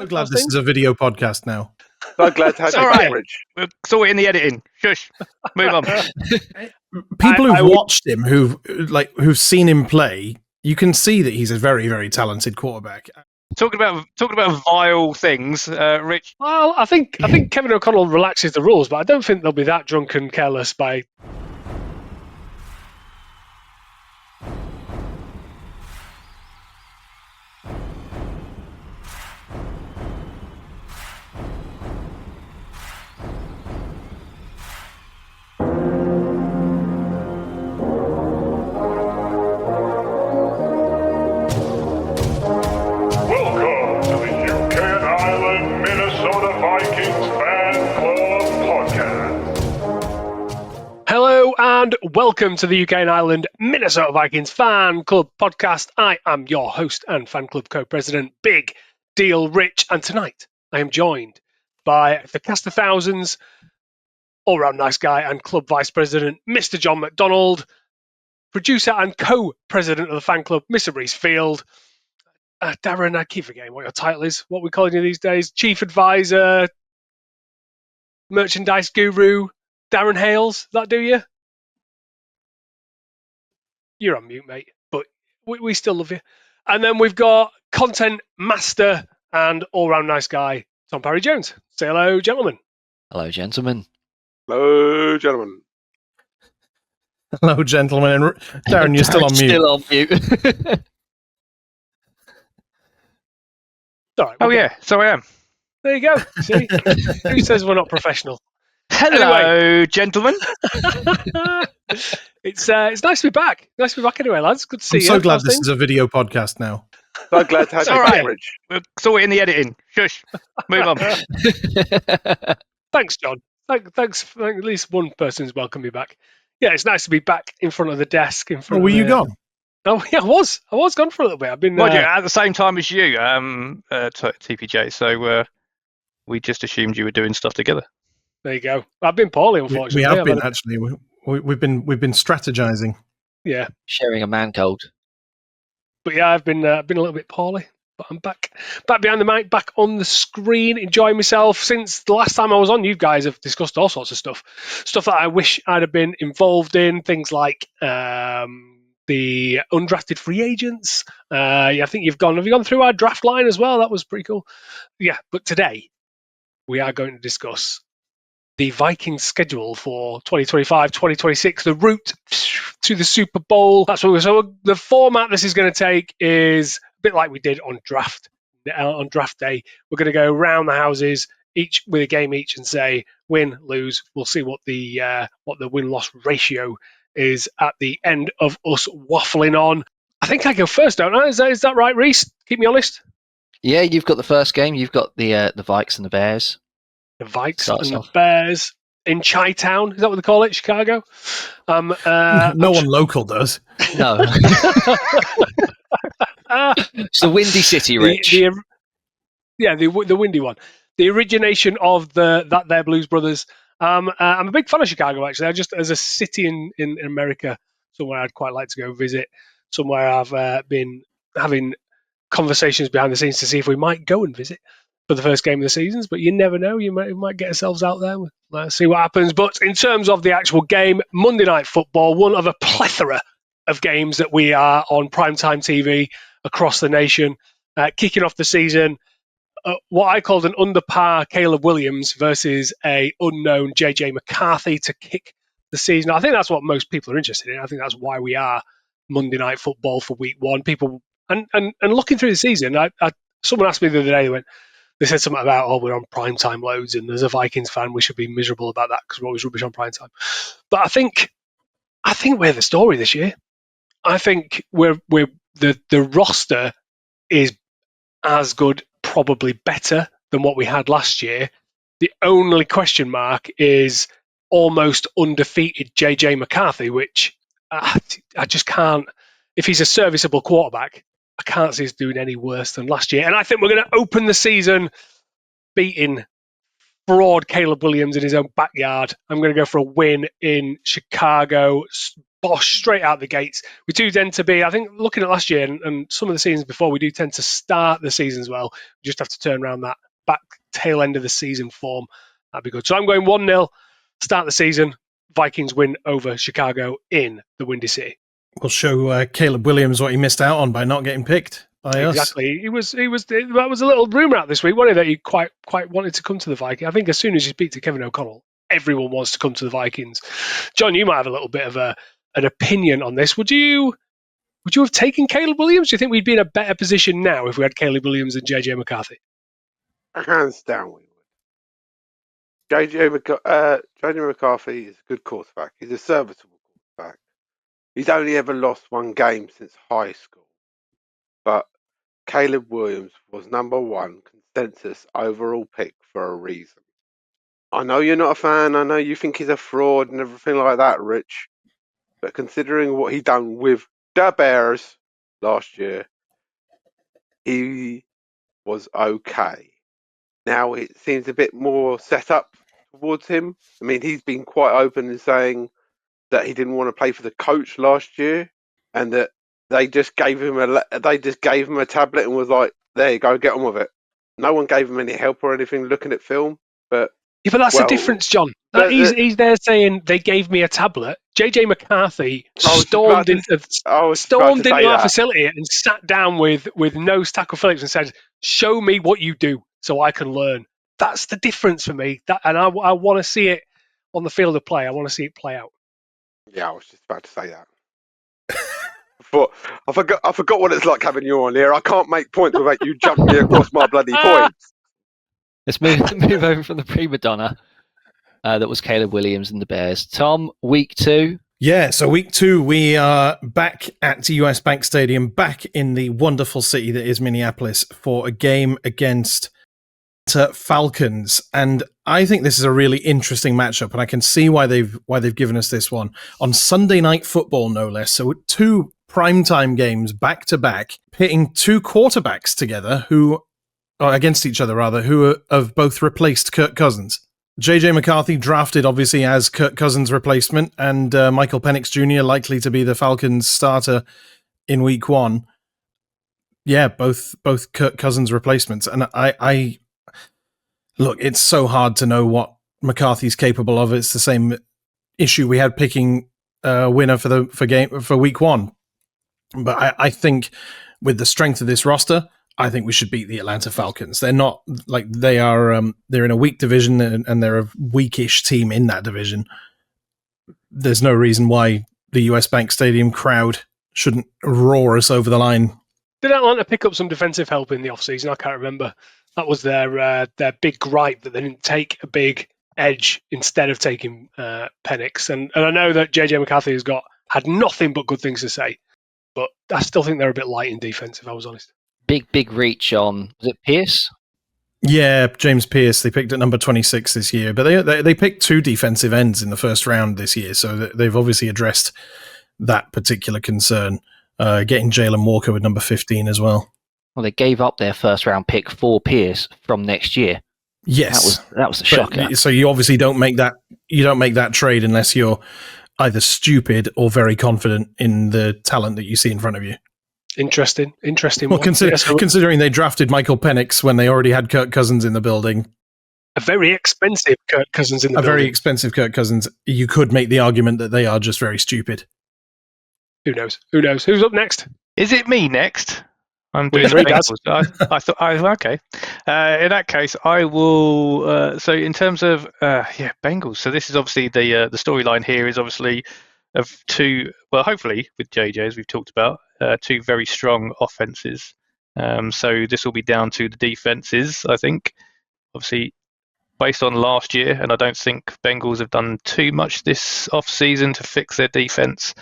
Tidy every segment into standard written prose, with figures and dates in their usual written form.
So glad this is a video podcast now. So glad to have you back, Rich. We'll sort it in the editing. Shush. Move on. People who've watched him, who've seen him play, you can see that he's a very, very talented quarterback. Talking about vile things, Rich. Well, I think Kevin O'Connell relaxes the rules, but I don't think they'll be that drunk and careless by. Welcome to the UK and Ireland Minnesota Vikings Fan Club Podcast. Hello and welcome to the UK and Ireland Minnesota Vikings Fan Club Podcast. I am your host and fan club co-president, Big Deal Rich, and tonight I am joined by the cast of thousands, all-round nice guy and club vice president, Mr. John McDonald, producer and co-president of the fan club, Mr. Reece Field. Darren, I keep forgetting what your title is. What are we calling you these days? Chief advisor, merchandise guru, Darren Hales. That do you? You're on mute, mate, but we still love you. And then we've got content master and all-round nice guy, Tom Parry Jones. Say hello, gentlemen. Hello, gentlemen. Hello, gentlemen. Hello, gentlemen. And Darren, you're still on mute. Still on mute. All right, Oh, yeah, so I am. there you go. See, who says we're not professional? Hello, gentlemen. It's nice to be back. Nice to be back anyway, lads. Good to see I'm you. so glad How's this things? is a video podcast now. So glad to have you all back, right. Rich. We'll sort it in the editing. Shush. Move on. Thanks, John. Thanks. At least one person's welcome me back. Yeah, it's nice to be back in front of the desk. In Oh, front. were of you the- gone? Oh, yeah, I was gone for a little bit. I've been. Mind you, at the same time as you, TPJ. So we just assumed you were doing stuff together. There you go. I've been poorly, unfortunately. We have I've been had a- actually. We've been strategizing. Yeah, Sharing a man cold. but yeah, I've been a little bit poorly. But I'm back behind the mic, back on the screen, enjoying myself. Since the last time I was on, you guys have discussed all sorts of stuff that I wish I'd have been involved in. Things like the undrafted free agents. I think have you gone through our draft line as well? That was pretty cool. Yeah, but today we are going to discuss the Vikings schedule for 2025-2026, the route to the Super Bowl. That's what so the format this is going to take is a bit like we did on draft day. We're going to go round the houses, each with a game each, and say win, lose. We'll see what the win-loss ratio is at the end of us waffling on. I think I go first, don't I? Is that right, Reece? Keep me honest. Yeah, you've got the first game. You've got the Vikes and the Bears. The Vikes Starts and off. the Bears in Chi-Town. Is that what they call it? Chicago? No one local does. No. It's the Windy City, Rich. The windy one. The origination of that there Blues Brothers. I'm a big fan of Chicago, actually. I just, as a city in America, somewhere I'd quite like to go visit, somewhere I've been having conversations behind the scenes to see if we might go and visit for the first game of the seasons, but you never know. You might get yourselves out there. Let's see what happens. But in terms of the actual game, Monday Night Football, one of a plethora of games that we are on primetime TV across the nation, kicking off the season. What I called an under par Caleb Williams versus a unknown JJ McCarthy to kick the season. I think that's what most people are interested in. I think that's why we are Monday Night Football for week one. People and looking through the season, someone asked me the other day, they said something about, we're on primetime loads, and as a Vikings fan, we should be miserable about that because we're always rubbish on primetime. But I think we're the story this year. I think we're the roster is as good, probably better than what we had last year. The only question mark is almost undefeated JJ McCarthy, which I just can't. If he's a serviceable quarterback, I can't see us doing any worse than last year. And I think we're going to open the season beating fraud Caleb Williams in his own backyard. I'm going to go for a win in Chicago. Bosch straight out the gates. We do tend to be, I think, looking at last year and some of the seasons before, we do tend to start the seasons well. We just have to turn around that back tail end of the season form. That'd be good. So I'm going 1-0, start the season. Vikings win over Chicago in the Windy City. We'll show Caleb Williams what he missed out on by not getting picked by us. Exactly. That was a little rumour out this week, wasn't it, that he quite wanted to come to the Vikings. I think as soon as you speak to Kevin O'Connell, everyone wants to come to the Vikings. John, you might have a little bit of an opinion on this. Would you have taken Caleb Williams? Do you think we'd be in a better position now if we had Caleb Williams and JJ McCarthy? Hands down, we would. JJ McCarthy is a good quarterback. He's a serviceable quarterback. He's only ever lost one game since high school. But Caleb Williams was number 1 consensus overall pick for a reason. I know you're not a fan. I know you think he's a fraud and everything like that, Rich. But considering what he done with the Bears last year, he was okay. Now it seems a bit more set up towards him. I mean, he's been quite open in saying that he didn't want to play for the coach last year, and that they just gave him a tablet and was like, "There you go, get on with it." No one gave him any help or anything looking at film, but that's the difference, John. He's there saying they gave me a tablet. JJ McCarthy stormed into our facility and sat down with Nose Tackle Phillips and said, "Show me what you do so I can learn." That's the difference for me. And I want to see it on the field of play. I want to see it play out. Yeah, I was just about to say that. But I forgot what it's like having you on here. I can't make points without you jumping me across my bloody points. Let's move over from the prima donna. That was Caleb Williams and the Bears. Tom, week 2. Yeah, so week 2, we are back at US Bank Stadium, back in the wonderful city that is Minneapolis for a game against Falcons. And I think this is a really interesting matchup, and I can see why they've given us this one on Sunday Night Football, no less. So 2 primetime games back to back, pitting 2 quarterbacks together against each other, who have both replaced Kirk Cousins. JJ McCarthy drafted, obviously, as Kirk Cousins' replacement, and Michael Penix Jr. likely to be the Falcons' starter in week 1. Yeah, both Kirk Cousins' replacements. And I look, it's so hard to know what McCarthy's capable of. It's the same issue we had picking a winner for week 1. But I think with the strength of this roster, I think we should beat the Atlanta Falcons. They're not like they are. They're in a weak division, and they're a weakish team in that division. There's no reason why the US Bank Stadium crowd shouldn't roar us over the line. Did Atlanta pick up some defensive help in the offseason? I can't remember. That was their big gripe, that they didn't take a big edge instead of taking Penix. And I know that JJ McCarthy has had nothing but good things to say, but I still think they're a bit light in defense, if I was honest. Big reach on, was it Pierce? Yeah, James Pierce. They picked at number 26 this year, but they picked 2 defensive ends in the first round this year, so they've obviously addressed that particular concern, getting Jalen Walker with number 15 as well. Well, they gave up their first round pick for Pierce from next year. Yes, that was a shocker. So you obviously don't make that trade unless you're either stupid or very confident in the talent that you see in front of you. Interesting. Well, considering they drafted Michael Penix when they already had Kirk Cousins in the building. A very expensive Kirk Cousins in the building. A very expensive Kirk Cousins. You could make the argument that they are just very stupid. Who knows? Who's up next? Is it me next? I'm doing the Bengals. I thought, okay. In that case, I will. So in terms of Bengals. So this is obviously the storyline here is obviously of 2. Well, hopefully with JJ, as we've talked about, 2 very strong offenses. So this will be down to the defenses, I think. Obviously, based on last year, and I don't think Bengals have done too much this off-season to fix their defense.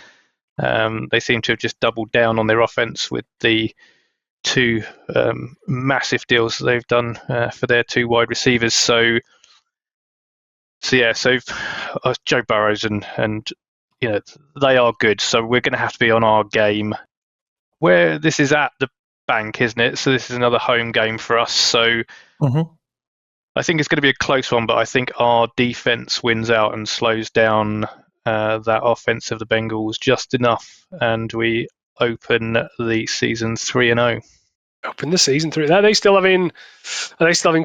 They seem to have just doubled down on their offense with the 2 massive deals that they've done for their 2 wide receivers. So Joe Burrows and they are good. So we're going to have to be on our game. Where this is at the bank, isn't it? So this is another home game for us. So I think it's going to be a close one, but I think our defense wins out and slows down that offense of the Bengals just enough, and we open the season 3-0. Open the season 3. Are they still having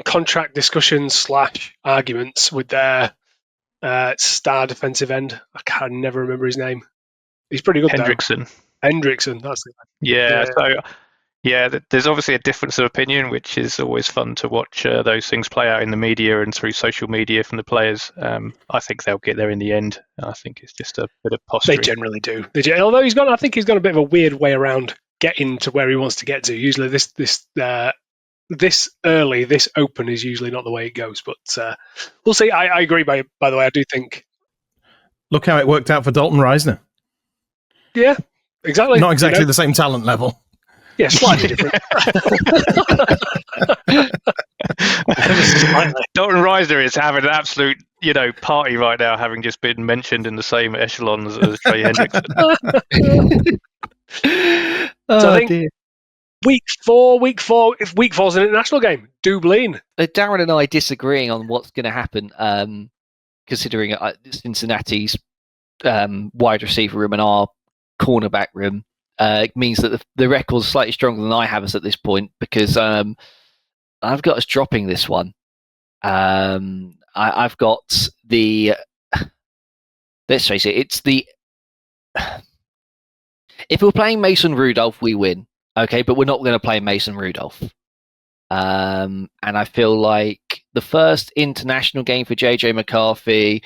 contract discussions / arguments with their star defensive end? I can never remember his name. He's pretty good Hendrickson. Hendrickson, that's the yeah. So there's obviously a difference of opinion, which is always fun to watch those things play out in the media and through social media from the players. I think they'll get there in the end. I think it's just a bit of posturing. They generally do. Although I think he's got a bit of a weird way around getting to where he wants to get to. Usually this early, this open is usually not the way it goes. But we'll see. I agree. By the way, I do think. Look how it worked out for Dalton Reisner. Yeah, exactly. Not exactly the same talent level. Yeah, slightly different. Dalton Reisner is having an absolute, party right now, having just been mentioned in the same echelons as Trey Hendrickson. So I think week four. If week 4's an international game, Dublin. Darren and I disagreeing on what's going to happen, considering Cincinnati's wide receiver room and our cornerback room. Means that the record's slightly stronger than I have us at this point, because I've got us dropping this one. I've got the... Let's face it, it's the... If we're playing Mason Rudolph, we win. Okay, but we're not going to play Mason Rudolph. And I feel like the first international game for JJ McCarthy,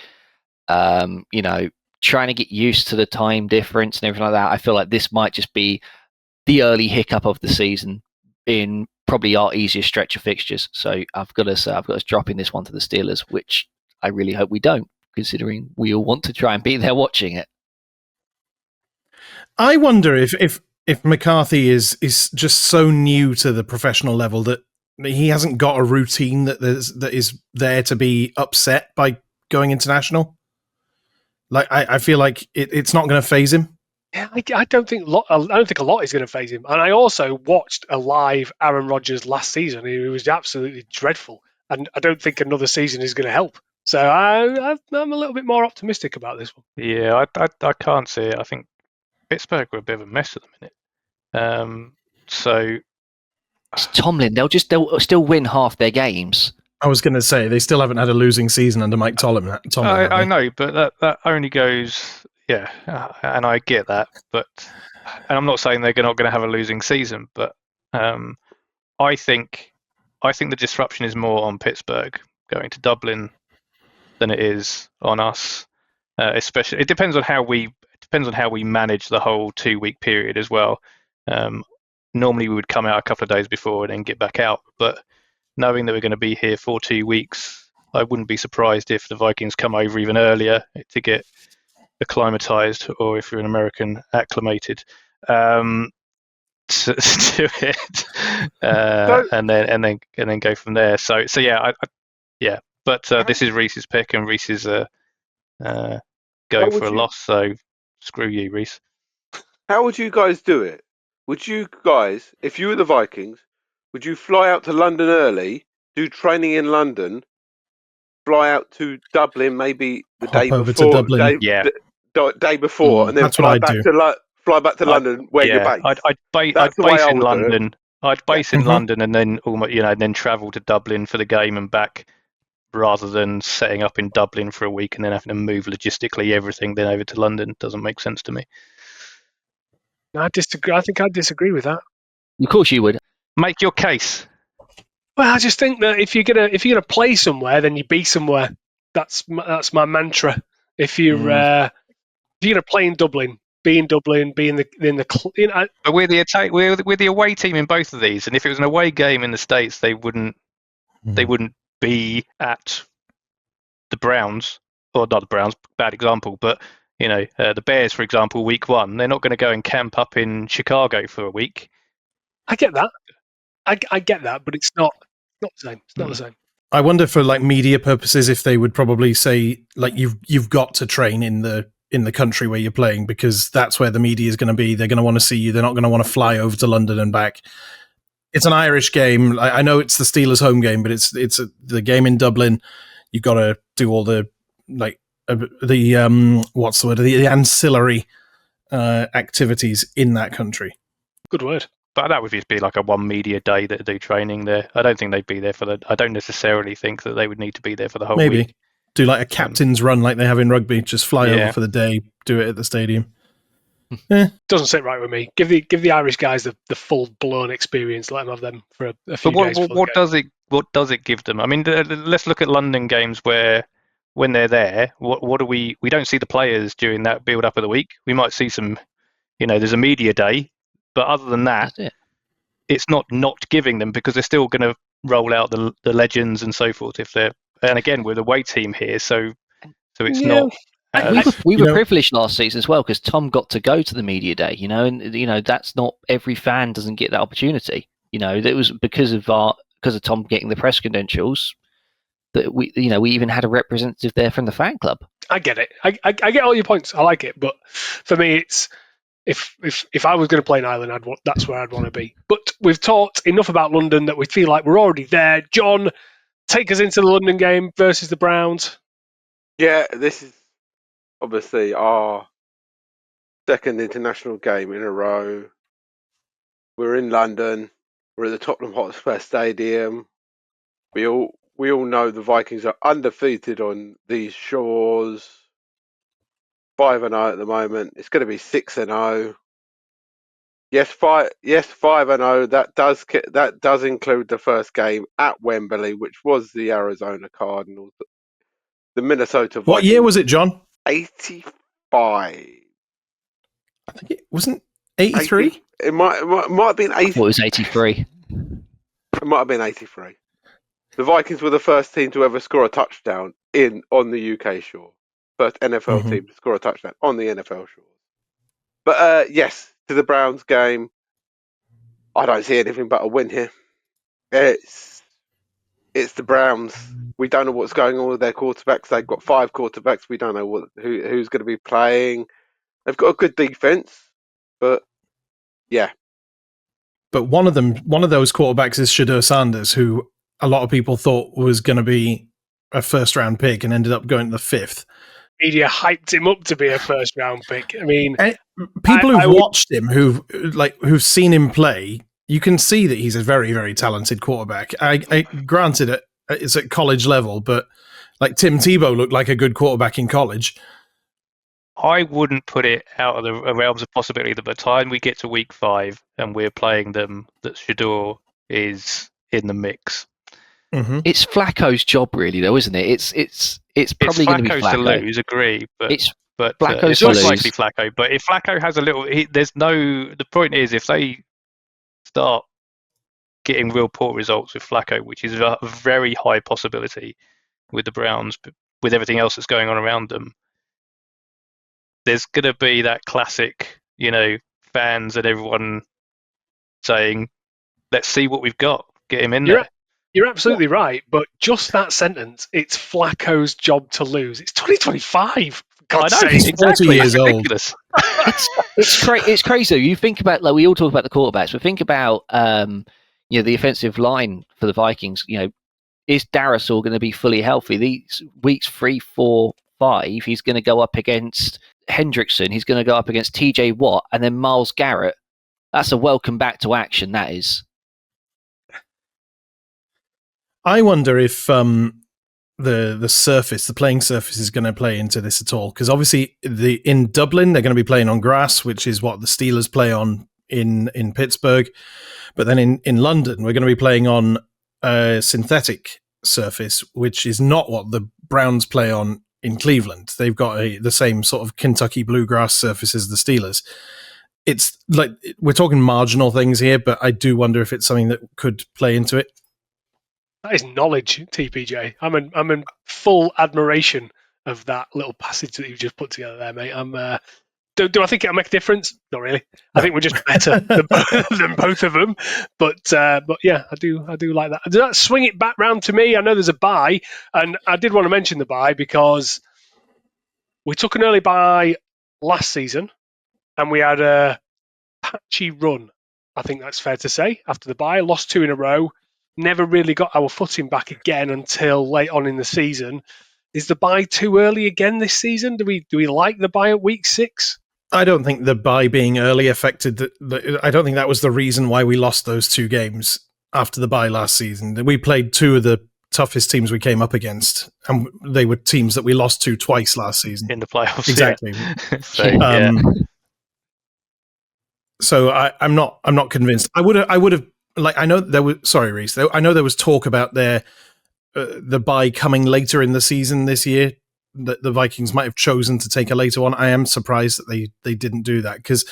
trying to get used to the time difference and everything like that. I feel like this might just be the early hiccup of the season in probably our easiest stretch of fixtures. So I've got us dropping this one to the Steelers, which I really hope we don't, considering we all want to try and be there watching it. I wonder if McCarthy is just so new to the professional level that he hasn't got a routine that is there to be upset by going international. Like I feel like it's not going to phase him. Yeah, I don't think a lot is going to phase him. And I also watched a live Aaron Rodgers last season. He was absolutely dreadful, and I don't think another season is going to help. So I'm a little bit more optimistic about this one. Yeah, I can't see it. I think Pittsburgh were a bit of a mess at the minute. So it's Tomlin. They'll still win half their games. I was going to say, they still haven't had a losing season under Mike Tomlin. I know, but that only goes, and I get that. And I'm not saying they're not going to have a losing season, but I think the disruption is more on Pittsburgh going to Dublin than it is on us. Especially, it depends on how we manage the whole 2-week period as well. Normally, we would come out a couple of days before and then get back out, but knowing that we're going to be here for 2 weeks, I wouldn't be surprised if the Vikings come over even earlier to get acclimatized, or if you're an American, acclimated to it, and then go from there. So yeah. But this is Reece's pick, and Reece is going for a loss. So screw you, Reece. How would you guys do it? Would you guys, if you were the Vikings, would you fly out to London early, do training in London, fly out to Dublin maybe the day before, day before, and then fly back to London where you're based? I'd base in London. I'd base in London and then then travel to Dublin for the game and back, rather than setting up in Dublin for a week and then having to move logistically everything then over to London. Doesn't make sense to me. I disagree. I think I'd disagree with that. Of course you would. Make your case. Well, I just think that if you're gonna play somewhere, then you be somewhere. That's my mantra. If you're gonna play in Dublin, be in Dublin, be in the. But we're the away team in both of these, and if it was an away game in the States, they wouldn't be at the Browns, or not the Browns, bad example, but the Bears, for example, week 1, they're not going to go and camp up in Chicago for a week. I get that. I get that, but it's not the same. It's not the same. I wonder for media purposes if they would probably say you've got to train in the country where you're playing, because that's where the media is going to be. They're going to want to see you. They're not going to want to fly over to London and back. It's an Irish game. I know it's the Steelers' home game, but it's the game in Dublin. You've got to do all the what's the word? The ancillary activities in that country. Good word. But that would just be like a one media day that do training there. I don't think they'd be there I don't necessarily think that they would need to be there for the whole Maybe week. do like a captain's run like they have in rugby. Just fly over for the day, do it at the stadium. Doesn't sit right with me. Give the Irish guys the full blown experience. Let them have them for a few days. What does it give them? I mean, let's look at London games where when they're there, what do we don't see the players during that build up of the week. We might see some, there's a media day, but other than that, it's not giving them, because they're still going to roll out the legends and so forth. And again, we're the away team here, so it's not. We were privileged last season as well, because Tom got to go to the media day, and that's not every fan doesn't get that opportunity. That was because of Tom getting the press credentials that we even had a representative there from the fan club. I get it. I get all your points. I like it, but for me, it's if I was going to play in Ireland, that's where I'd want to be. But we've talked enough about London that we feel like we're already there. John, take us into the London game versus the Browns. Yeah, this is obviously our second international game in a row. We're in London. We're at the Tottenham Hotspur Stadium. We all know the Vikings are undefeated on these shores. 5-0 at the moment. It's going to be 6-0. Yes, 5-0. That does include the first game at Wembley, which was the Arizona Cardinals. The Minnesota Vikings. What year was it, John? 85. I think it wasn't 83. It might have been 83. It was 83. It might have been 83. The Vikings were the first team to ever score a touchdown on the UK shore. First NFL team to score a touchdown on the NFL shore. But yes, to the Browns game, I don't see anything but a win here. It's the Browns. We don't know what's going on with their quarterbacks. They've got 5 quarterbacks. We don't know who's going to be playing. They've got a good defense, but yeah. But one of those quarterbacks is Shedeur Sanders, who a lot of people thought was going to be a first-round pick and ended up going to the 5th. Media hyped him up to be a first-round pick. I mean, people who've watched him, who've seen him play, you can see that he's a very, very talented quarterback. Granted, it's at college level, but like Tim Tebow looked like a good quarterback in college. I wouldn't put it out of the realms of possibility that by the time we get to week 5 and we're playing them, that Shedeur is in the mix. Mm-hmm. It's Flacco's job, really, though, isn't it? It's probably going to be Flacco to lose. Agree, but it's Flacco's to lose. Likely Flacco. But if Flacco has a little, the point is, if they start getting real poor results with Flacco, which is a very high possibility with the Browns, with everything else that's going on around them, there's going to be that classic, fans and everyone saying, "Let's see what we've got. Get him in there." You're absolutely right, but just that sentence, it's Flacco's job to lose. It's 2025. God's sake. He's 40 years old. It's crazy. You think about, like, we all talk about the quarterbacks, but think about the offensive line for the Vikings. Is Darrisaw going to be fully healthy? These weeks 3, 4, 5, he's going to go up against Hendrickson. He's going to go up against TJ Watt and then Myles Garrett. That's a welcome back to action. That is. I wonder if the playing surface is going to play into this at all, because obviously in Dublin they're going to be playing on grass, which is what the Steelers play on in Pittsburgh, but then in London we're going to be playing on a synthetic surface, which is not what the Browns play on in Cleveland. They've got the same sort of Kentucky bluegrass surface as the Steelers. It's like we're talking marginal things here, but I do wonder if it's something that could play into it. That is knowledge, TPJ. I'm in full admiration of that little passage that you've just put together there, mate. Do I think it'll make a difference? Not really. I think we're just better than both of them. But yeah, I do like that. Does that swing it back round to me? I know there's a bye, and I did want to mention the bye because we took an early bye last season, and we had a patchy run. I think that's fair to say. After the bye, lost 2 in a row. Never really got our footing back again until late on in the season. is the bye too early again this season? Do we like the bye at week 6? I don't think the bye being early affected I don't think that was the reason why we lost those 2 games after the bye last season. We played 2 of the toughest teams we came up against, and they were teams that we lost to twice last season in the playoffs. Exactly. Yeah. So I'm not convinced. I would have like I know there was sorry Reece. I know there was talk about the bye coming later in the season this year. That the Vikings might have chosen to take a later one. I am surprised that they didn't do that, because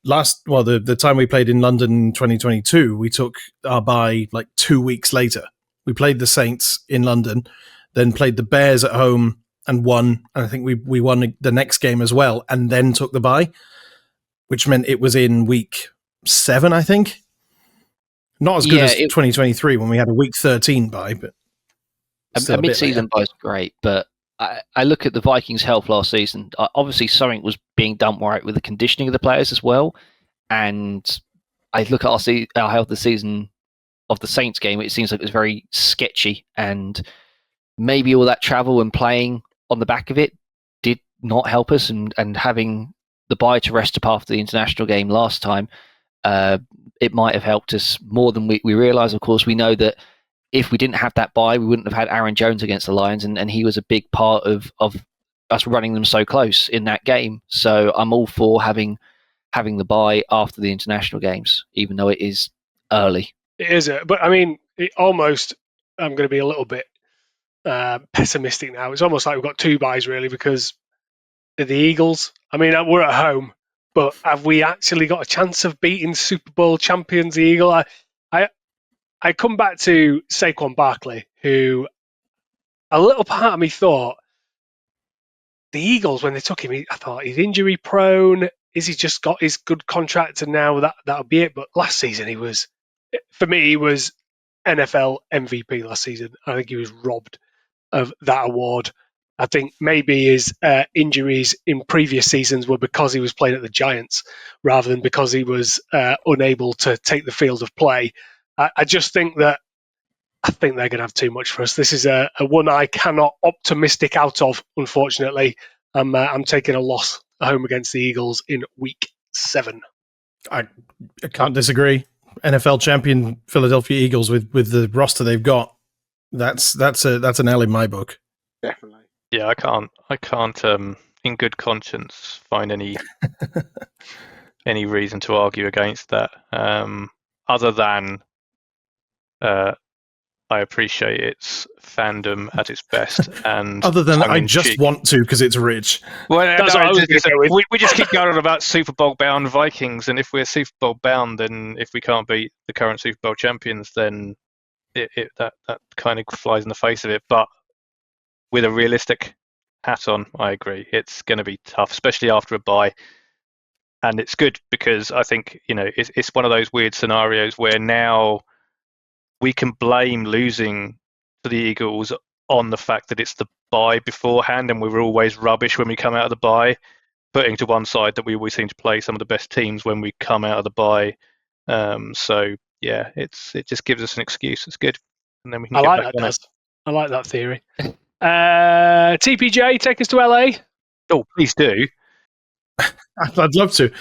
the time we played in London in 2022, we took our bye like 2 weeks later. We played the Saints in London, then played the Bears at home and won. And I think we won the next game as well, and then took the bye, which meant it was in week 7, I think. Not as good as 2023 when we had a week 13 bye, but a mid-season bye is great, but I look at the Vikings' health last season. Obviously, something was being done right with the conditioning of the players as well. And I look at our health this season of the Saints game. It seems like it was very sketchy, and maybe all that travel and playing on the back of it did not help us. And having the bye to rest up after the international game last time, it might have helped us more than we realise. Of course, we know that if we didn't have that bye, we wouldn't have had Aaron Jones against the Lions, and he was a big part of us running them so close in that game. So I'm all for having the bye after the international games, even though it is early. It is, but I mean, I'm going to be a little bit pessimistic now. It's almost like we've got 2 byes really, because of the Eagles. I mean, we're at home, but have we actually got a chance of beating Super Bowl champions, the Eagle? I come back to Saquon Barkley, who a little part of me thought the Eagles, when they took him, I thought he's injury prone. Is he just got his good contract and now that'll be it? But last season he was NFL MVP last season. I think he was robbed of that award. I think maybe his injuries in previous seasons were because he was playing at the Giants rather than because he was unable to take the field of play. I just think that they're going to have too much for us. This is a one I cannot optimistic out of, unfortunately. I'm taking a loss at home against the Eagles in week 7. I can't disagree. NFL champion Philadelphia Eagles with the roster they've got. That's an L in my book. Definitely. Yeah, I can't in good conscience find any reason to argue against that. Other than I appreciate its fandom at its best, and other than I just want to because it's rich. Well, we just keep going on about Super Bowl bound Vikings, and if we're Super Bowl bound, then if we can't beat the current Super Bowl champions, then that kind of flies in the face of it. But with a realistic hat on, I agree. It's going to be tough, especially after a bye. And it's good because I think it's one of those weird scenarios where now we can blame losing to the Eagles on the fact that it's the bye beforehand, and we were always rubbish when we come out of the bye, putting to one side that we always seem to play some of the best teams when we come out of the bye. So yeah, it just gives us an excuse. It's good, and then we can. I like that theory. TPJ, take us to LA. Oh, please do. I'd love to.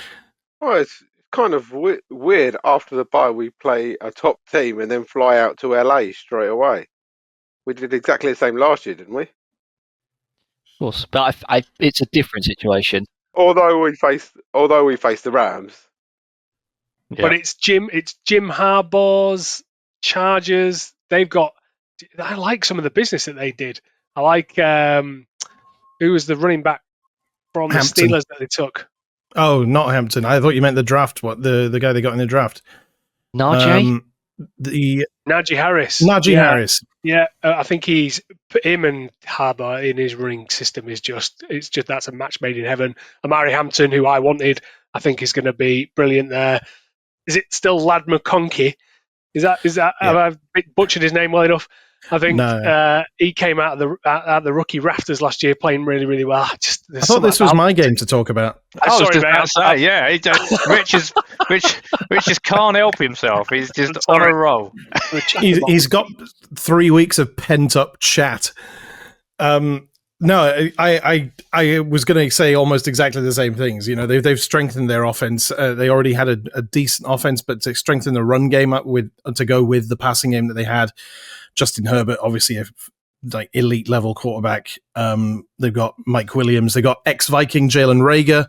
Well, it's kind of weird. After the bye, we play a top team and then fly out to LA straight away. We did exactly the same last year, didn't we? Of course, but it's a different situation. Although we faced the Rams. Yeah. But it's Jim Harbaugh's Chargers. I like some of the business that they did. I like who was the running back from Hampton. The Steelers that they took. Oh, not Hampton. I thought you meant the draft. What the guy they got in the draft? Najee? Najee Harris. Harris. Yeah, I think he's put him and Harbaugh in his running system is just that's a match made in heaven. Amari Hampton, who I wanted, I think is going to be brilliant there. Is it still Lad McConkey? Is that? Yeah. Have I butchered his name well enough? I think he came out of the rookie rafters last year, playing really, really well. I thought this was my game to talk talk Rich just can't help himself. He's just on a roll. He's got 3 weeks of pent up chat. No, I was going to say almost exactly the same things. You know, they've strengthened their offense. They already had a decent offense, but to strengthen the run game up to go with the passing game that they had. Justin Herbert, obviously a elite level quarterback. They've got Mike Williams. They got ex-Viking Jalen Reagor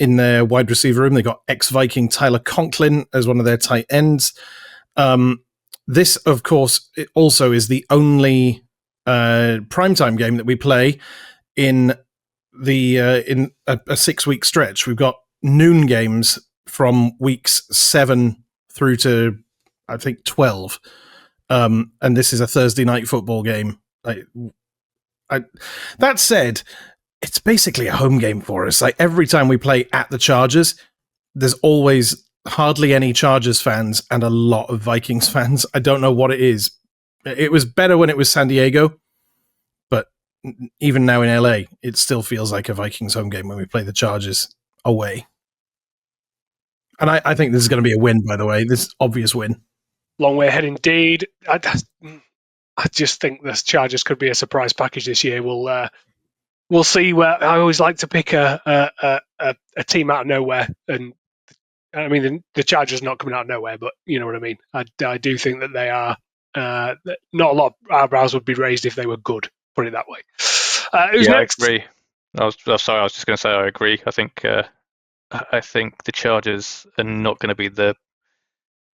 in their wide receiver room. They got ex-Viking Tyler Conklin as one of their tight ends. This, of course, also is the only primetime game that we play in in a 6-week stretch. We've got noon games from weeks 7 through to, I think, 12. And this is a Thursday night football game. That said, it's basically a home game for us. Like every time we play at the Chargers, there's always hardly any Chargers fans and a lot of Vikings fans. I don't know what it is. It was better when it was San Diego, but even now in LA, it still feels like a Vikings home game when we play the Chargers away. And I think this is going to be a win, by the way. This obvious win. Long way ahead indeed. I just think the Chargers could be a surprise package this year. We'll see. Where I always like to pick a team out of nowhere, and I mean the Chargers not coming out of nowhere, but you know what I mean. I do think that they are. Not a lot of eyebrows would be raised if they were good. Put it that way. Who's next? I agree. I was just going to say I agree. I think the Chargers are not going to be the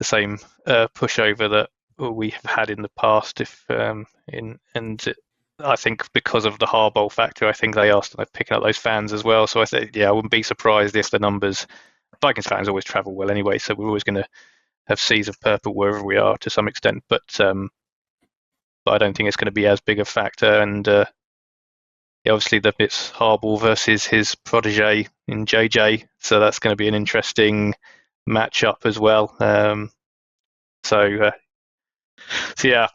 same pushover that we have had in the past. I think because of the Harbaugh factor, I think they are picking up those fans as well. So I think, I wouldn't be surprised if the numbers. Vikings fans always travel well anyway, so we're always going to have seas of purple wherever we are to some extent. But I don't think it's going to be as big a factor. And obviously, it's Harbaugh versus his protege in JJ, so that's going to be an interesting matchup as well. So yeah,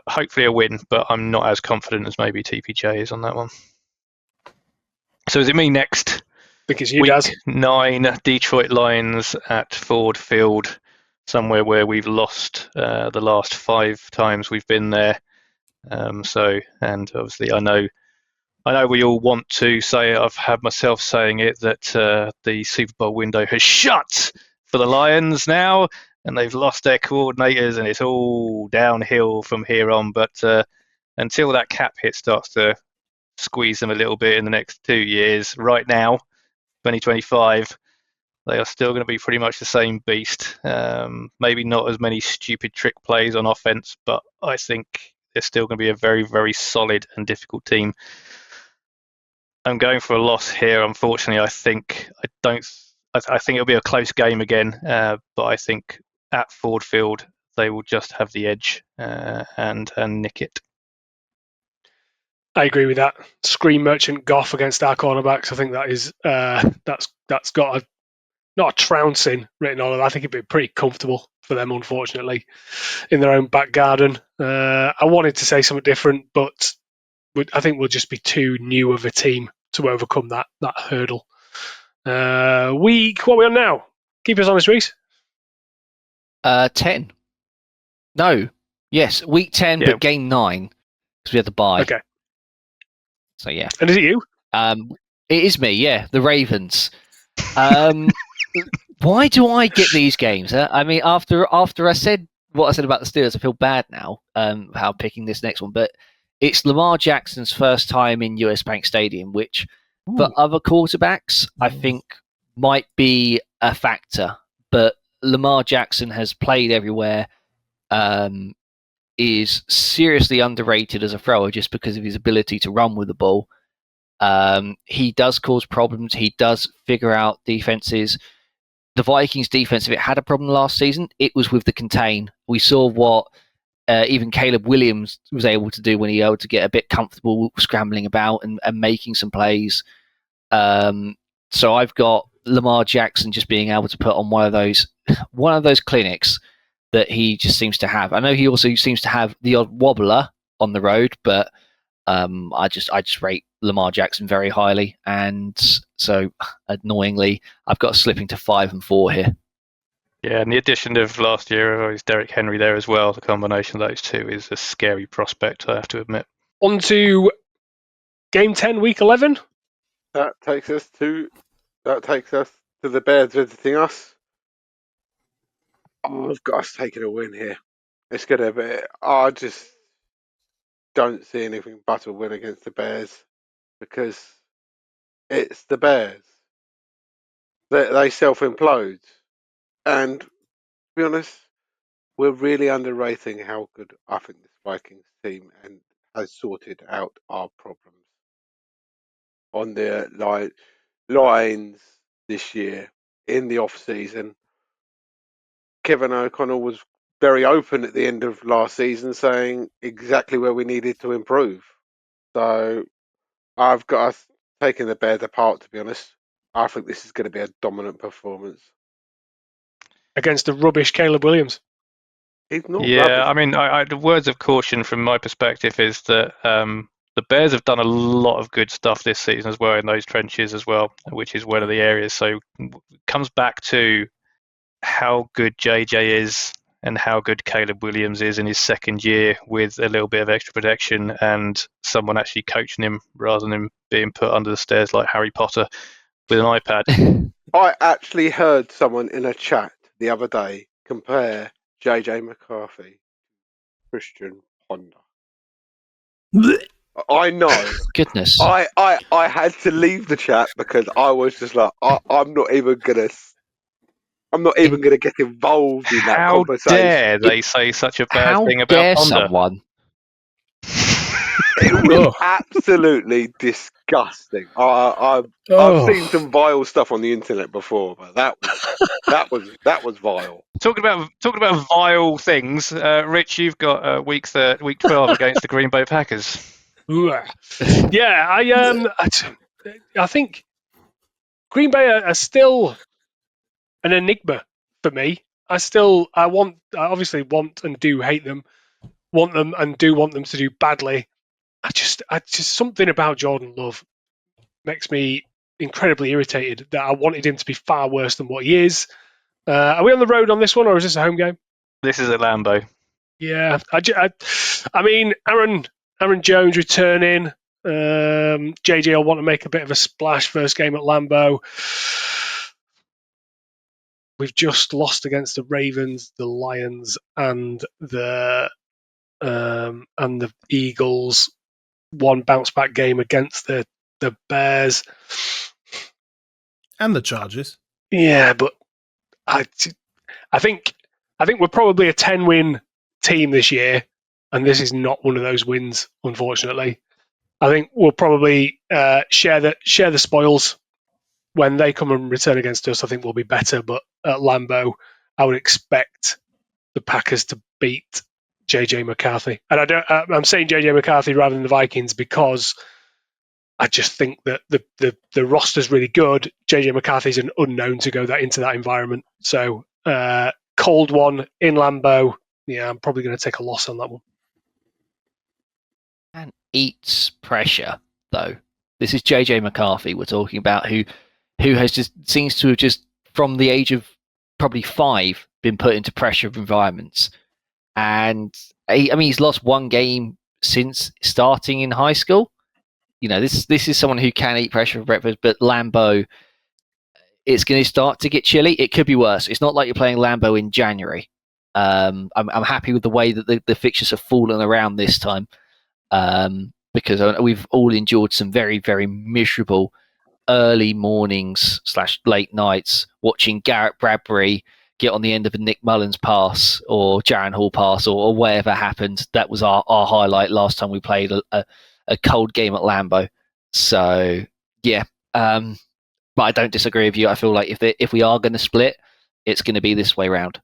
hopefully a win, but I'm not as confident as maybe TPJ is on that one. So is it me next? Because you Week guys 9, Detroit Lions at Ford Field, somewhere where we've lost the last 5 times we've been there. And obviously I know we all want to say, I've had myself saying it, that the Super Bowl window has shut for the Lions now, and they've lost their coordinators, and it's all downhill from here on. But until that cap hit starts to squeeze them a little bit in the next 2 years, right now, 2025, they are still going to be pretty much the same beast. Maybe not as many stupid trick plays on offense, but I think they're still going to be a very, very solid and difficult team. I'm going for a loss here. Unfortunately, I think it'll be a close game again, but I think at Ford Field they will just have the edge and nick it. I agree with that. Screen Merchant Goff against our cornerbacks. I think that is that's got not a trouncing written on it. I think it'd be pretty comfortable for them, unfortunately, in their own back garden. I wanted to say something different, but I think we'll just be too new of a team to overcome that hurdle. Week, what are we on now? Keep us honest, Reece. 10. No. Yes, week 10, but game 9 because we had the bye. Okay. So yeah. And is it you? It is me. Yeah, the Ravens. Why do I get these games? I mean, after I said what I said about the Steelers, I feel bad now. How picking this next one, but it's Lamar Jackson's first time in US Bank Stadium, which for other quarterbacks I think might be a factor. But Lamar Jackson has played everywhere. Is seriously underrated as a thrower just because of his ability to run with the ball. He does cause problems. He does figure out defenses. The Vikings defense, if it had a problem last season, it was with the contain. We saw what even Caleb Williams was able to do when he able to get a bit comfortable scrambling about and making some plays. So I've got Lamar Jackson just being able to put on one of those clinics that he just seems to have. I know he also seems to have the odd wobbler on the road, but I just rate Lamar Jackson very highly, and so annoyingly, I've got slipping to 5 and 4 here. Yeah, and the addition of last year is Derrick Henry there as well. The combination of those two is a scary prospect, I have to admit. On to Game 10, Week 11. That takes us to the Bears visiting us. I've got us taking a win here. It's gonna be. I just don't see anything but a win against the Bears because it's the Bears. They self-implode, and to be honest, we're really underrating how good I think this Vikings team and has sorted out our problems on their lines this year in the off season. Kevin O'Connell was very open at the end of last season, saying exactly where we needed to improve. So I've got us taking the Bears apart. To be honest, I think this is going to be a dominant performance Against the rubbish Caleb Williams. He's not Yeah, rubbish. I mean, the words of caution from my perspective is that the Bears have done a lot of good stuff this season as well in those trenches as well, which is one of the areas. So it comes back to how good JJ is and how good Caleb Williams is in his second year with a little bit of extra protection and someone actually coaching him rather than him being put under the stairs like Harry Potter with an iPad. I actually heard someone in a chat the other day compare JJ McCarthy Christian Ponder. I know. Goodness. I had to leave the chat because I was just like, I'm not even gonna get involved in that How conversation. dare they say such a bad thing about dare Ponder? someone? It was absolutely disgusting. I've seen some vile stuff on the internet before, but that was vile. Talking about vile things, Rich, you've got week 12 against the Green Bay Packers. Yeah, I think Green Bay are still an enigma for me. I obviously want and do hate them, want them and do want them to do badly. I just something about Jordan Love makes me incredibly irritated that I wanted him to be far worse than what he is. Are we on the road on this one, or is this a home game? This is at Lambeau. Yeah, I mean, Aaron Jones returning. JJ will want to make a bit of a splash first game at Lambeau. We've just lost against the Ravens, the Lions, and the Eagles. One bounce back game against the Bears and the Chargers. Yeah, but I think we're probably a 10-win team this year, and this is not one of those wins, unfortunately. I think we'll probably share the spoils when they come and return against us. I think we'll be better, but at Lambeau, I would expect the Packers to beat JJ McCarthy. And I'm saying JJ McCarthy rather than the Vikings because I just think that the roster's really good. JJ McCarthy's an unknown to go into that environment. So cold one in Lambeau. Yeah, I'm probably going to take a loss on that one. And eats pressure, though. This is JJ McCarthy we're talking about, who has just seems to have just from the age of probably 5 been put into pressure environments. And he's lost one game since starting in high school. You know, this is someone who can eat pressure for breakfast, but Lambeau, it's going to start to get chilly. It could be worse. It's not like you're playing Lambeau in January. I'm happy with the way that the fixtures have fallen around this time, because we've all endured some very, very miserable early mornings / late nights watching Garrett Bradbury get on the end of a Nick Mullins pass or Jaron Hall pass or whatever happened. That was our highlight last time we played a cold game at Lambeau. So yeah, but I don't disagree with you. I feel like if we are going to split, it's going to be this way round.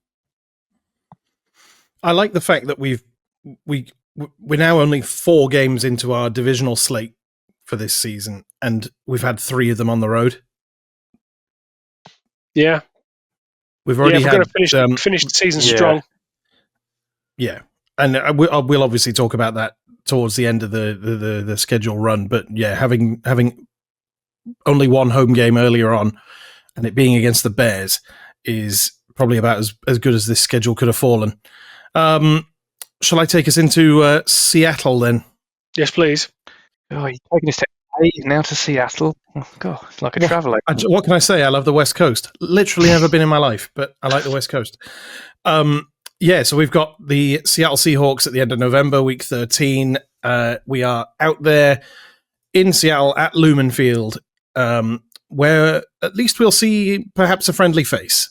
I like the fact that we're now only 4 games into our divisional slate for this season, and we've had 3 of them on the road. Yeah, we've already had finished the season strong. Yeah, and we'll obviously talk about that towards the end of the schedule run. But yeah, having only 1 home game earlier on, and it being against the Bears, is probably about as good as this schedule could have fallen. Shall I take us into Seattle then? Yes, please. Oh, you're taking us to A, now to Seattle. Oh, God, it's like a travel agent. What can I say? I love the West Coast. Literally never been in my life, but I like the West Coast. So we've got the Seattle Seahawks at the end of November, week 13. We are out there in Seattle at Lumen Field, where at least we'll see perhaps a friendly face.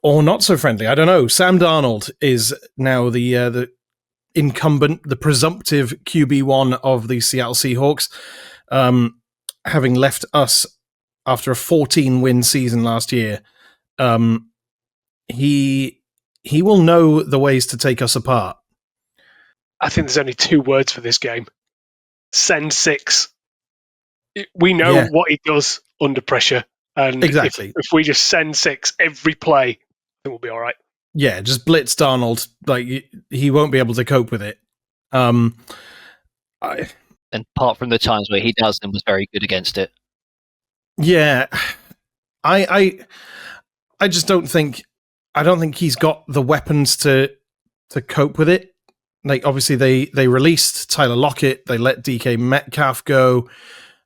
Or not so friendly, I don't know. Sam Darnold is now the incumbent, the presumptive QB1 of the Seattle Seahawks, having left us after a 14-win season last year. He will know the ways to take us apart. I think there's only 2 words for this game. Send 6. We know what he does under pressure. And exactly. If we just send 6 every play, I think we'll be all right. Yeah, just blitz Darnold. Like, he won't be able to cope with it. And apart from the times where he does and was very good against it. Yeah. I just don't think he's got the weapons to cope with it. Like, obviously they released Tyler Lockett, they let DK Metcalf go.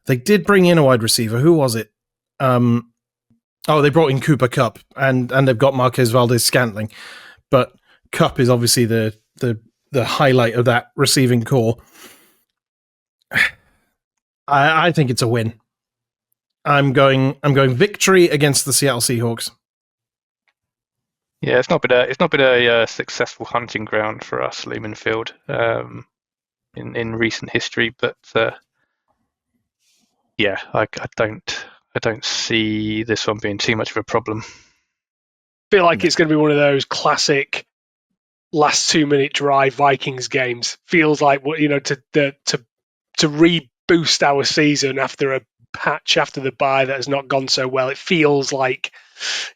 They did bring in a wide receiver. Who was it? They brought in Cooper Kupp, and they've got Marquez Valdez-Scantling. But Kupp is obviously the highlight of that receiving core. I think it's a win. I'm going victory against the Seattle Seahawks. Yeah, it's not been a successful hunting ground for us, Lumen Field, in recent history. But I don't see this one being too much of a problem. I feel like it's going to be one of those classic last 2-minute drive Vikings games. Feels like to reboost our season after a patch after the bye that has not gone so well. It feels like